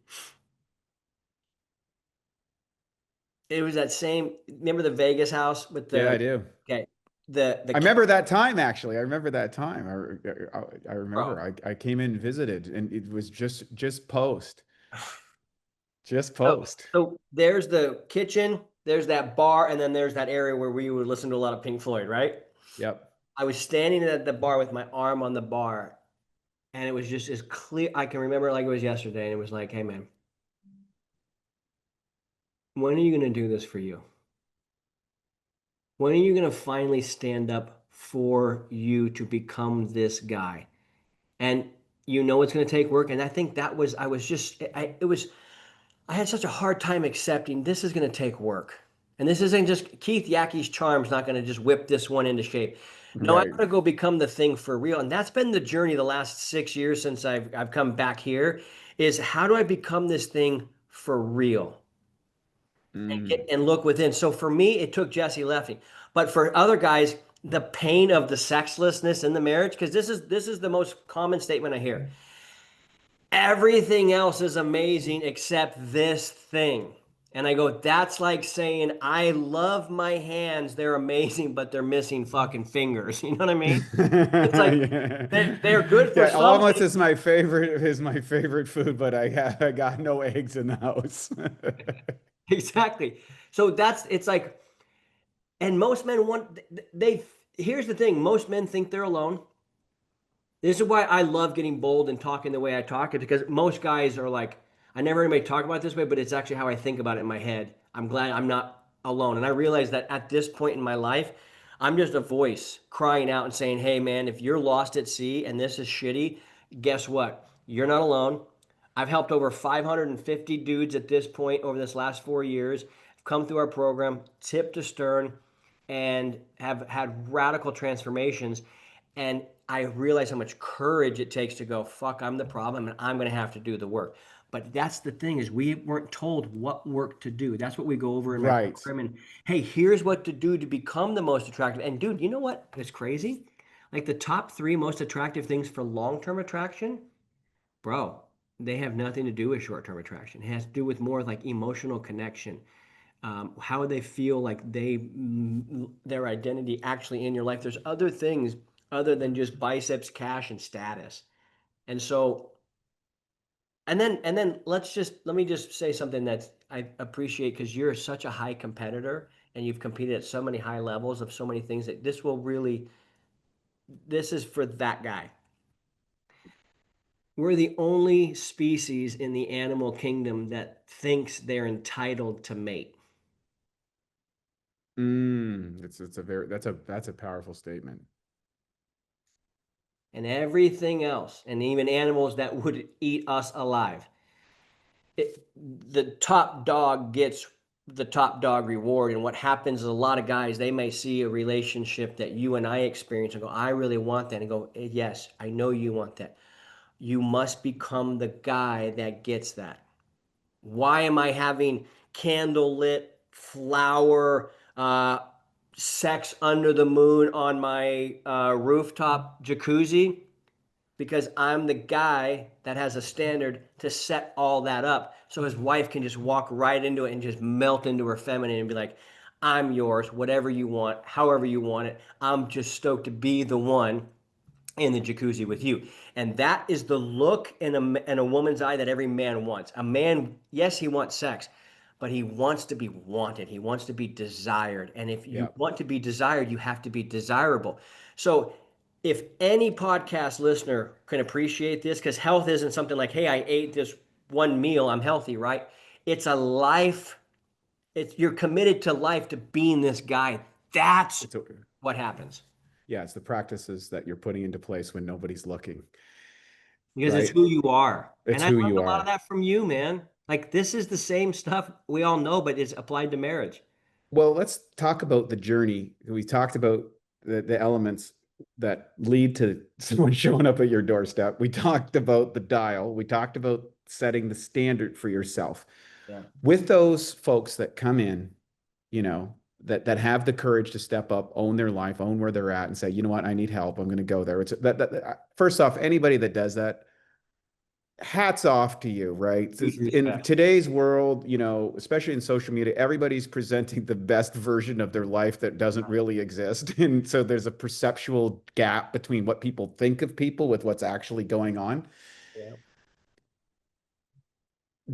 It was that same. Remember the Vegas house with Yeah, I the do. okay, the I remember that time, actually. I remember that time. I remember bro. I came in and visited, and it was just post. Just So, post. so there's the kitchen, there's that bar, and then there's that area where we would listen to a lot of Pink Floyd, right? Yep. I was standing at the bar with my arm on the bar, and it was just as clear. I can remember it like it was yesterday, and it was like, hey man, when are you going to do this for you? When are you going to finally stand up for you to become this guy? And it's going to take work. And I think that was, I was just, it was, I had such a hard time accepting this is going to take work. And this isn't just Keith Yackey's charm's not going to just whip this one into shape. No, I Right. got to go become the thing for real. And that's been the journey the last 6 years since I've come back here is how do I become this thing for real? Mm. And look within. So for me, it took Jesse lefting. But for other guys, the pain of the sexlessness in the marriage, because this is the most common statement I hear. Everything else is amazing except this thing. And I go, that's like saying, I love my hands. They're amazing, but they're missing fucking fingers. You know what I mean? It's like Yeah. they're good for Yeah, almost something. is my favorite food, but I got no eggs in the house. Exactly. So it's like, and most men want, here's the thing, most men think they're alone. This is why I love getting bold and talking the way I talk, it because most guys are like, I never heard anybody talk about it this way, but it's actually how I think about it in my head. I'm glad I'm not alone. And I realize that at this point in my life, I'm just a voice crying out and saying, hey man, if you're lost at sea and this is shitty, guess what? You're not alone. I've helped over 550 dudes at this point over this last 4 years, come through our program, tip to stern, and have had radical transformations. And I realize how much courage it takes to go, fuck, I'm the problem and I'm going to have to do the work. But that's the thing is we weren't told what work to do. That's what we go over in my Right. program. And hey, here's what to do to become the most attractive. And dude, you know what? It's crazy. Like the top three most attractive things for long-term attraction, bro, they have nothing to do with short-term attraction. It has to do with more like emotional connection, how they feel like their identity actually in your life. There's other things other than just biceps, cash, and status. And so, and then let me just say something that I appreciate because you're such a high competitor and you've competed at so many high levels of so many things that this is for that guy. We're the only species in the animal kingdom that thinks they're entitled to mate. That's a powerful statement. And everything else, and even animals that would eat us alive. The top dog gets the top dog reward. And what happens is a lot of guys, they may see a relationship that you and I experience and go, I really want that. And go, yes, I know you want that. You must become the guy that gets that. Why am I having candlelit flower sex under the moon on my rooftop jacuzzi? Because I'm the guy that has a standard to set all that up. So his wife can just walk right into it and just melt into her feminine and be like, I'm yours, whatever you want, however you want it. I'm just stoked to be the one in the jacuzzi with you. And that is the look in a woman's eye that every man wants. A man, yes, he wants sex, but he wants to be wanted. He wants to be desired. And if you want to be desired, you have to be desirable. So if any podcast listener can appreciate this, because health isn't something like, hey, I ate this one meal, I'm healthy, right? It's a life. You're committed to life, to being this guy. That's what happens. Yeah, it's the practices that you're putting into place when nobody's looking. Because it's who you are. It's and I who learned you a lot of are. that from you, man. Like, this is the same stuff we all know, but it's applied to marriage. Well, let's talk about the journey. We talked about the elements that lead to someone showing up at your doorstep. We talked about the dial. We talked about setting the standard for yourself. Yeah. With those folks that come in, you know, that have the courage to step up, own their life, own where they're at, and say, you know what, I need help. I'm going to go there. It's first off, anybody that does that, hats off to you, right? In today's world, you know, especially in social media, everybody's presenting the best version of their life that doesn't really exist. And so there's a perceptual gap between what people think of people with what's actually going on. Yeah.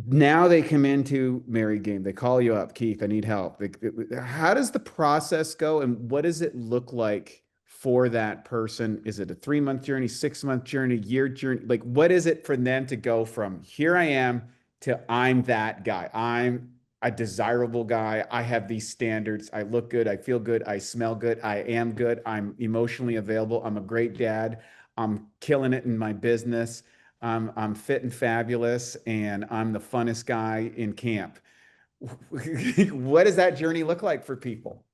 Now they come into married game. They call you up, Keith, I need help. How does the process go, and what does it look like for that person? Is it a 3-month journey, 6-month journey, year journey? Like, what is it for them to go from here I am to I'm that guy? I'm a desirable guy. I have these standards. I look good. I feel good. I smell good. I am good. I'm emotionally available. I'm a great dad. I'm killing it in my business. I'm fit and fabulous, and I'm the funnest guy in camp. What does that journey look like for people?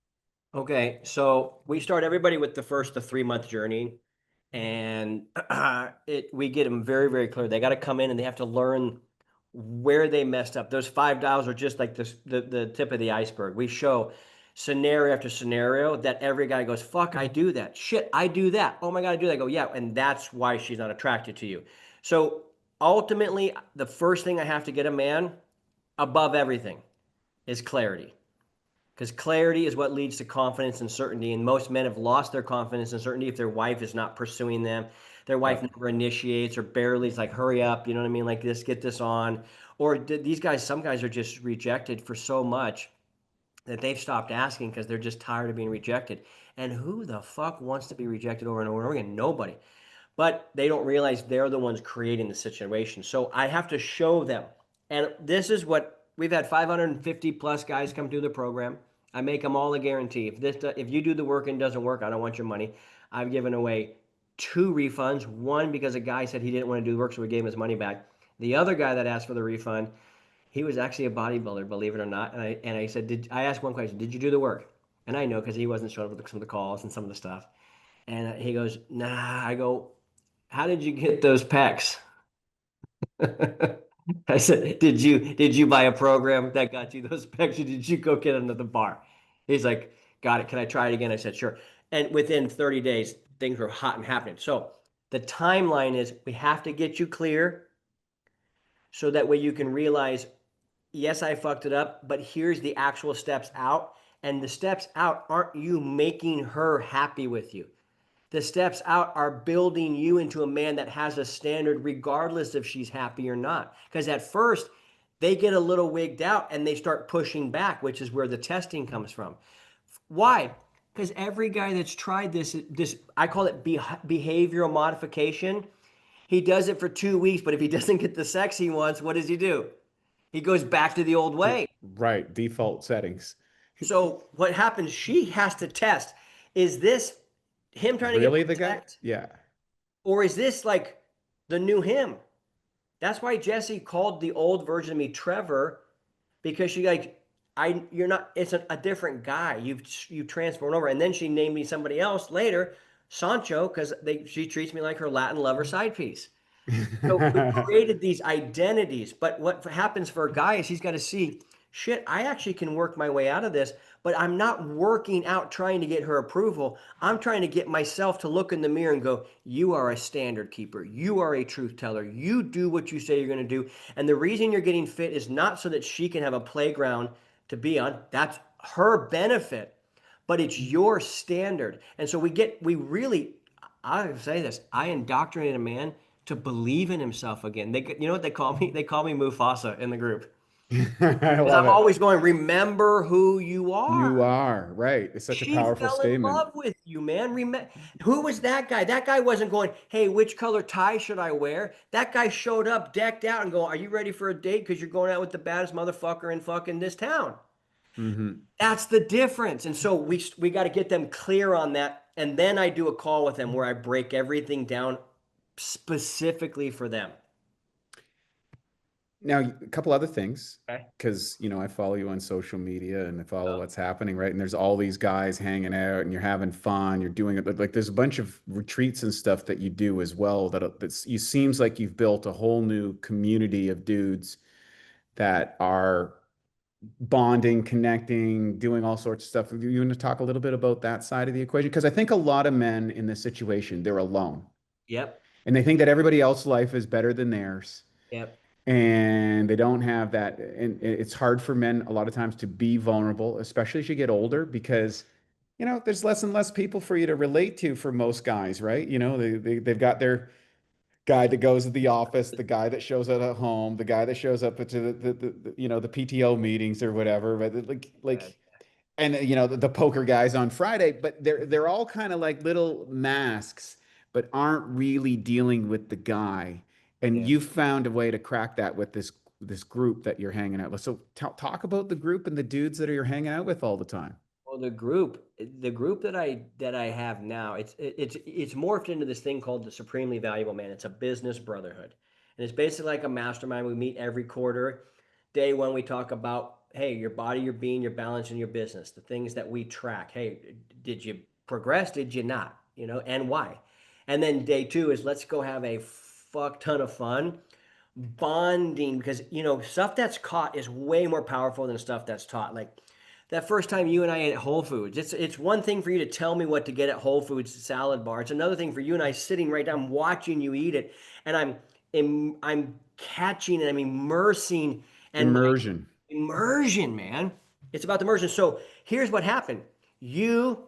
Okay, so we start everybody with the 3-month journey, and we get them very, very clear. They got to come in and they have to learn where they messed up. Those 5 dials are just like the tip of the iceberg. We show scenario after scenario that every guy goes, fuck, I do that. Shit, I do that. Oh my God, I do that. I go, yeah, and that's why she's not attracted to you. So ultimately, the first thing I have to get a man above everything is clarity. Because clarity is what leads to confidence and certainty. And most men have lost their confidence and certainty if their wife is not pursuing them. Their wife never initiates or barely is like, hurry up, you know what I mean? Like this, get this on. Or these guys, some guys are just rejected for so much that they've stopped asking because they're just tired of being rejected. And who the fuck wants to be rejected over and over again? Nobody. But they don't realize they're the ones creating the situation. So I have to show them. And this is what we've had 550 plus guys come through the program. I make them all a guarantee. If you do the work and it doesn't work, I don't want your money. I've given away 2 refunds. One because a guy said he didn't want to do the work, so we gave him his money back. The other guy that asked for the refund, he was actually a bodybuilder, believe it or not. And I said, I asked one question, did you do the work? And I know because he wasn't showing up with some of the calls and some of the stuff. And he goes, nah. I go, how did you get those pecs? I said, did you buy a program that got you those pecs, or did you go get them at the bar? He's like, got it. Can I try it again? I said, sure. And within 30 days, things were hot and happening. So the timeline is we have to get you clear so that way you can realize, yes, I fucked it up, but here's the actual steps out. And the steps out aren't you making her happy with you. The steps out are building you into a man that has a standard regardless if she's happy or not. Because at first, they get a little wigged out and they start pushing back, which is where the testing comes from. Why? Because every guy that's tried this I call it behavioral modification. He does it for 2 weeks, but if he doesn't get the sex he wants, what does he do? He goes back to the old way. Right, default settings. So what happens, she has to test, is this him trying really to get the guy? protect? Yeah. Or is this like the new him? That's why Jesse called the old version of me Trevor, because she like, you're not, it's a different guy. You transformed over. And then she named me somebody else later, Sancho, because she treats me like her Latin lover side piece. So we created these identities, but what happens for a guy is he's got to see, shit, I actually can work my way out of this, but I'm not working out trying to get her approval. I'm trying to get myself to look in the mirror and go, you are a standard keeper. You are a truth teller. You do what you say you're going to do. And the reason you're getting fit is not so that she can have a playground to be on. That's her benefit, but it's your standard. And so we really, I say this, I indoctrinate a man to believe in himself again. You know what they call me? They call me Mufasa in the group. I Because love I'm it. always going, remember who you are. You are right. It's such a She powerful fell in statement. love with you, man. Who was that guy? That guy wasn't going, hey, which color tie should I wear? That guy showed up decked out and going, are you ready for a date? Because you're going out with the baddest motherfucker in fucking this town. Hmm. That's the difference. And so we got to get them clear on that. And then I do a call with them where I break everything down specifically for them. Now, a couple other things, Okay. because I follow you on social media and I follow Oh, what's happening, right? And there's all these guys hanging out and you're having fun, you're doing it. Like there's a bunch of retreats and stuff that you do as well that's you seems like you've built a whole new community of dudes that are bonding, connecting, doing all sorts of stuff. You want to talk a little bit about that side of the equation? Because I think a lot of men in this situation, they're alone yep. and they think that everybody else's life is better than theirs Yep. and they don't have that. And it's hard for men a lot of times to be vulnerable, especially as you get older, because there's less and less people for you to relate to for most guys, right? They've got their guy that goes to the office, the guy that shows up at home, the guy that shows up to the PTO meetings or whatever. But Yeah. and the poker guys on Friday, but they're all kind of like little masks, but aren't really dealing with the guy. And Yeah. you found a way to crack that with this group that you're hanging out with. So talk about the group and the dudes that you're hanging out with all the time. Well, the group that I have now, it's morphed into this thing called the Supremely Valuable Man. It's a business brotherhood, and it's basically like a mastermind. We meet every quarter. Day one, we talk about, hey, your body, your being, your balance, and your business. The things that we track. Hey, did you progress? Did you not? And why? And then day two is let's go have a fuck ton of fun bonding because stuff that's caught is way more powerful than stuff that's taught. Like that first time you and I ate at Whole Foods, it's one thing for you to tell me what to get at Whole Foods salad bar. It's another thing for you and I sitting right down watching you eat it, and I'm catching and I'm immersing and my Immersion. immersion, man. It's about the immersion. So here's what happened: you,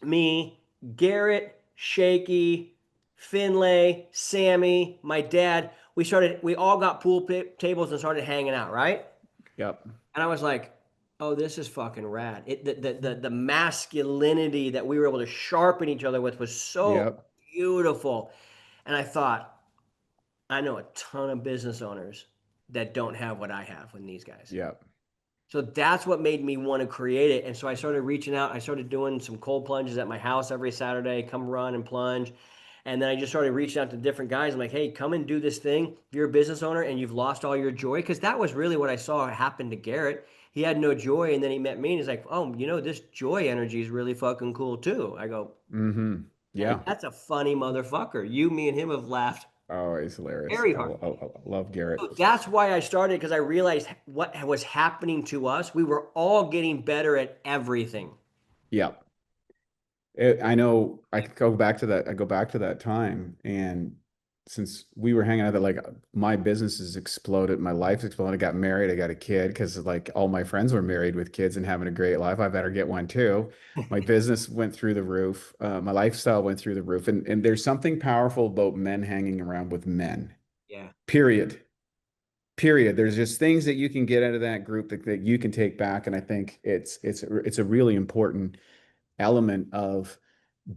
me, Garrett, Shaky, Finlay, Sammy, my dad. We all got pool tables and started hanging out, right? Yep. And I was like, oh, this is fucking rad. The masculinity that we were able to sharpen each other with was so Yep. beautiful. And I thought, I know a ton of business owners that don't have what I have with these guys. Yep. So that's what made me want to create it. And so I started reaching out. I started doing some cold plunges at my house every Saturday, come run and plunge. And then I just started reaching out to different guys. I'm like, hey, come and do this thing. If you're a business owner and you've lost all your joy, because that was really what I saw happen to Garrett. He had no joy. And then he met me and he's like, oh, this joy energy is really fucking cool too. I go, Mm-hmm. and Yeah. that's a funny motherfucker. You, me, and him have laughed Oh, it's hilarious. very I, hard. I love Garrett. So that's why I started because I realized what was happening to us. We were all getting better at everything. Yeah. I know I could go back to that. I go back to that time. And since we were hanging out that my business has exploded, my life's exploded. I got married, I got a kid because like all my friends were married with kids and having a great life. I better get one too. My business went through the roof. My lifestyle went through the roof. And there's something powerful about men hanging around with men, Yeah. period. Period. There's just things that you can get out of that group that you can take back. And I think it's a really important element of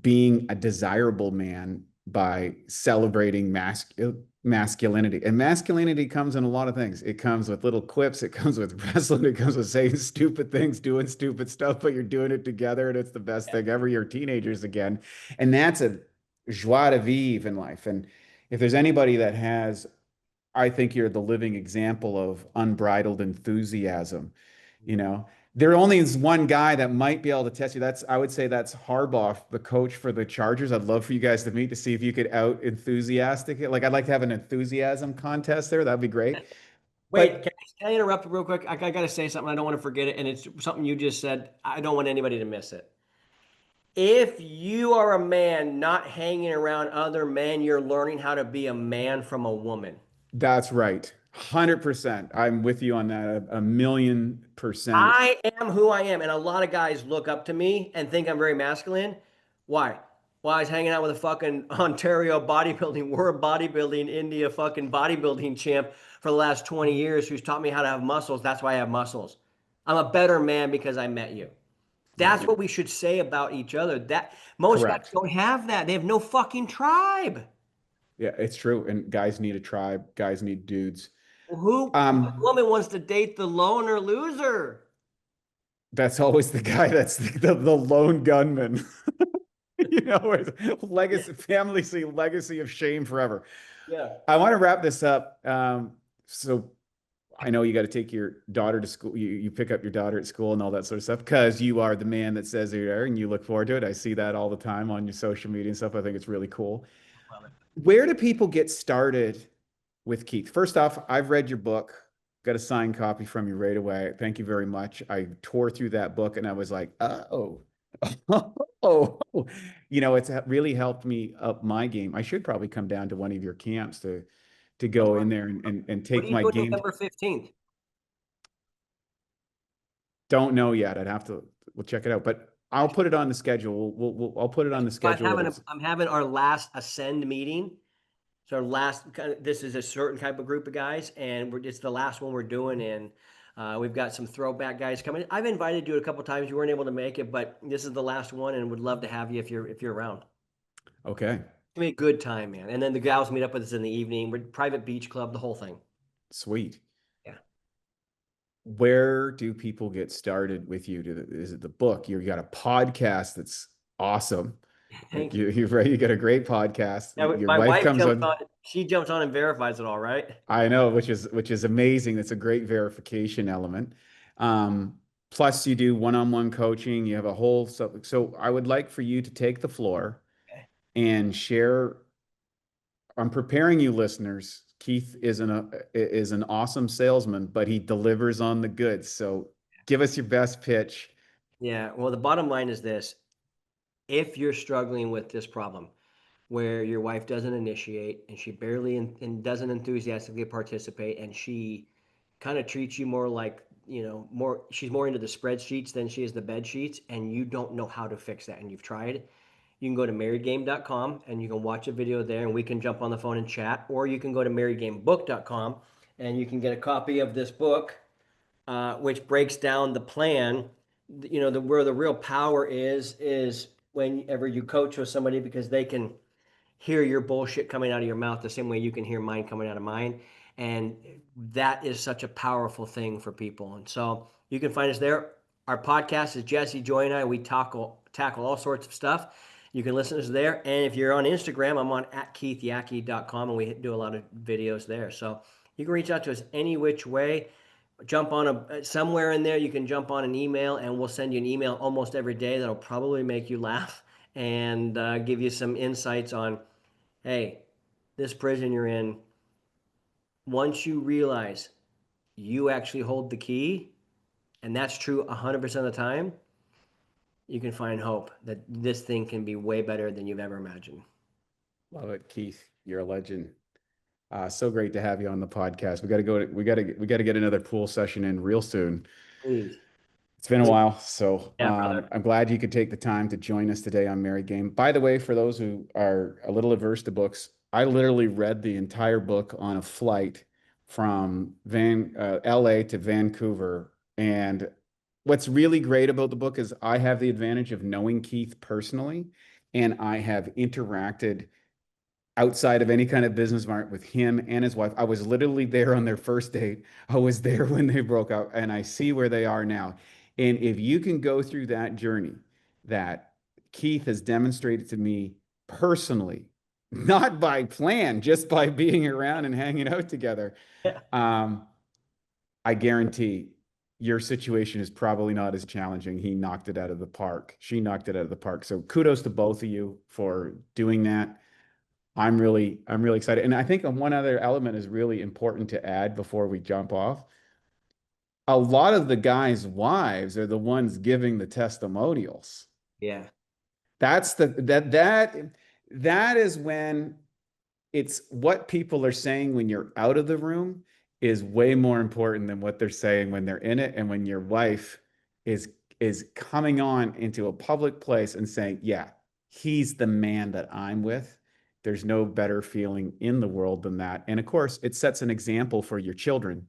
being a desirable man by celebrating masculinity. And masculinity comes in a lot of things. It comes with little quips, it comes with wrestling, it comes with saying stupid things, doing stupid stuff, but you're doing it together and it's the best thing ever. You're teenagers again. And that's a joie de vivre in life. And if there's anybody that has, I think you're the living example of unbridled enthusiasm, you know, There only is one guy that might be able to test you. I would say that's Harbaugh, the coach for the Chargers. I'd love for you guys to meet to see if you could out enthusiastic. Like I'd like to have an enthusiasm contest there. That'd be great. Wait, But can I interrupt real quick? I got to say something. I don't want to forget it. And it's something you just said. I don't want anybody to miss it. If you are a man not hanging around other men, you're learning how to be a man from a woman. that's right. 100%. I'm with you on that. A million percent. I am who I am. And a lot of guys look up to me and think I'm very masculine. Why? Well, I was hanging out with a fucking Ontario bodybuilding, world bodybuilding, India fucking bodybuilding champ for the last 20 years who's taught me how to have muscles. That's why I have muscles. I'm a better man because I met you. That's what we should say about each other. That most guys Correct. don't have that. They have no fucking tribe. Yeah, it's true. And guys need a tribe. Guys need dudes. What woman wants to date the loner loser? That's always the guy that's the lone gunman. It's legacy, family see legacy of shame forever. Yeah. I want to wrap this up. So I know you got to take your daughter to school. You pick up your daughter at school and all that sort of stuff because you are the man that says you're there and you look forward to it. I see that all the time on your social media and stuff. I think it's really cool. Where do people get started with Keith? First off, I've read your book, got a signed copy from you right away. Thank you very much. I tore through that book and I was like, oh, oh, it's really helped me up my game. I should probably come down to one of your camps to go in there and What take are you my doing game. November 15th? Don't know yet. We'll check it out, but I'll put it on the schedule. I'll put it on the schedule. I'm having our last Ascend meeting. So our last, this is a certain type of group of guys, and it's the last one we're doing. And we've got some throwback guys coming. I've invited you a couple times. You weren't able to make it, but this is the last one, and would love to have you if you're around. Okay. It's gonna be a good time, man. And then the gals meet up with us in the evening. We're private beach club, the whole thing. Sweet. Yeah. Where do people get started with you? Is it the book? You got a podcast that's awesome. Thank you. You got a great podcast. Yeah, Your my wife wife comes jumps on. on. She jumps on and verifies it all, right? I know, which is amazing. That's a great verification element. Plus, you do one-on-one coaching. You have a whole so I would like for you to take the floor Okay. and share. I'm preparing you, listeners. Keith is an awesome salesman, but he delivers on the goods. So give us your best pitch. Yeah. Well, the bottom line is this: if you're struggling with this problem, where your wife doesn't initiate and she barely and doesn't enthusiastically participate, and she kind of treats you more like, she's more into the spreadsheets than she is the bed sheets, and you don't know how to fix that, and you've tried, you can go to marriedgame.com and you can watch a video there and we can jump on the phone and chat, or you can go to marriedgamebook.com and you can get a copy of this book, which breaks down the plan. Where the real power is whenever you coach with somebody, because they can hear your bullshit coming out of your mouth the same way you can hear mine coming out of mine. And that is such a powerful thing for people. And so you can find us there. Our podcast is Jesse, Joy, and I. We tackle all sorts of stuff. You can listen to us there. And if you're on Instagram, I'm on @KeithYackey.com, and we do a lot of videos there. So you can reach out to us any which way. Jump on somewhere in there. You can jump on an email, and we'll send you an email almost every day that'll probably make you laugh and give you some insights on, hey, this prison you're in, once you realize you actually hold the key, and that's true 100% of the time, you can find hope that this thing can be way better than you've ever imagined. Love it, Keith. You're a legend. So great to have you on the podcast. We got to get another pool session in real soon. Please. It's been a while, so Yeah, brother. I'm glad you could take the time to join us today on Married Game. By the way, for those who are a little averse to books, I literally read the entire book on a flight from LA to Vancouver. And what's really great about the book is I have the advantage of knowing Keith personally, and I have interacted outside of any kind of business environment with him and his wife. I was literally there on their first date. I was there when they broke up, and I see where they are now. And if you can go through that journey that Keith has demonstrated to me personally, not by plan, just by being around and hanging out together, Yeah. I guarantee your situation is probably not as challenging. He knocked it out of the park. She knocked it out of the park. So kudos to both of you for doing that. I'm really excited. And I think one other element is really important to add before we jump off. A lot of the guys' wives are the ones giving the testimonials. Yeah. That is when it's what people are saying when you're out of the room is way more important than what they're saying when they're in it. And when your wife is coming on into a public place and saying, yeah, he's the man that I'm with. There's no better feeling in the world than that. And of course, it sets an example for your children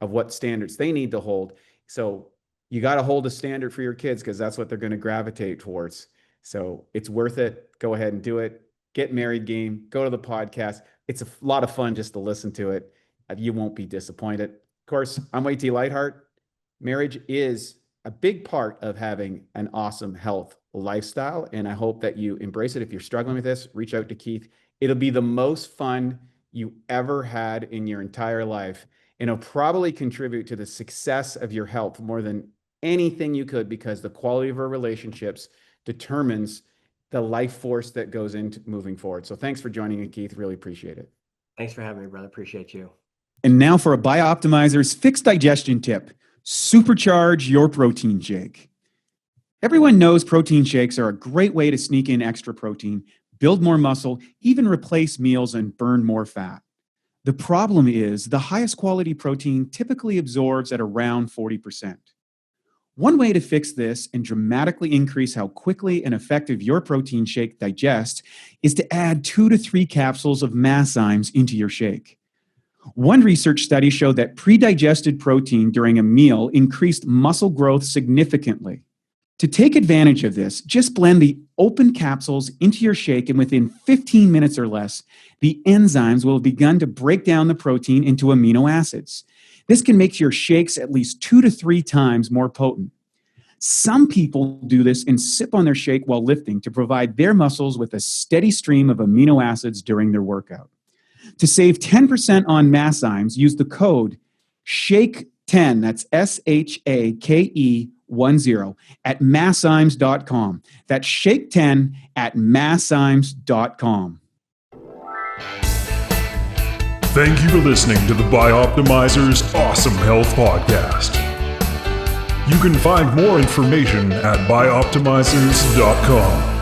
of what standards they need to hold. So you got to hold a standard for your kids because that's what they're going to gravitate towards. So it's worth it. Go ahead and do it. Get Married Game. Go to the podcast. It's a lot of fun just to listen to it. You won't be disappointed. Of course, I'm Yackey Lightheart. Marriage is a big part of having an awesome health lifestyle, and I hope that you embrace it. If you're struggling with this, reach out to Keith. It'll be the most fun you ever had in your entire life, and it'll probably contribute to the success of your health more than anything you could, because the quality of our relationships determines the life force that goes into moving forward. So thanks for joining me, Keith. Really appreciate it. Thanks for having me, brother. Appreciate you. And now for a Bioptimizers fixed digestion tip. Supercharge your protein shake. Everyone knows protein shakes are a great way to sneak in extra protein, build more muscle, even replace meals and burn more fat. The problem is the highest quality protein typically absorbs at around 40%. One way to fix this and dramatically increase how quickly and effective your protein shake digests is to add 2 to 3 capsules of masszymes into your shake. One research study showed that pre-digested protein during a meal increased muscle growth significantly. To take advantage of this, just blend the open capsules into your shake, and within 15 minutes or less, the enzymes will have begun to break down the protein into amino acids. This can make your shakes at least 2 to 3 times more potent. Some people do this and sip on their shake while lifting to provide their muscles with a steady stream of amino acids during their workout. To save 10% on masszymes, use the code SHAKE10, that's SHAKE10, at masszymes.com. That's SHAKE10 at masszymes.com. Thank you for listening to the Bioptimizers Awesome Health Podcast. You can find more information at bioptimizers.com.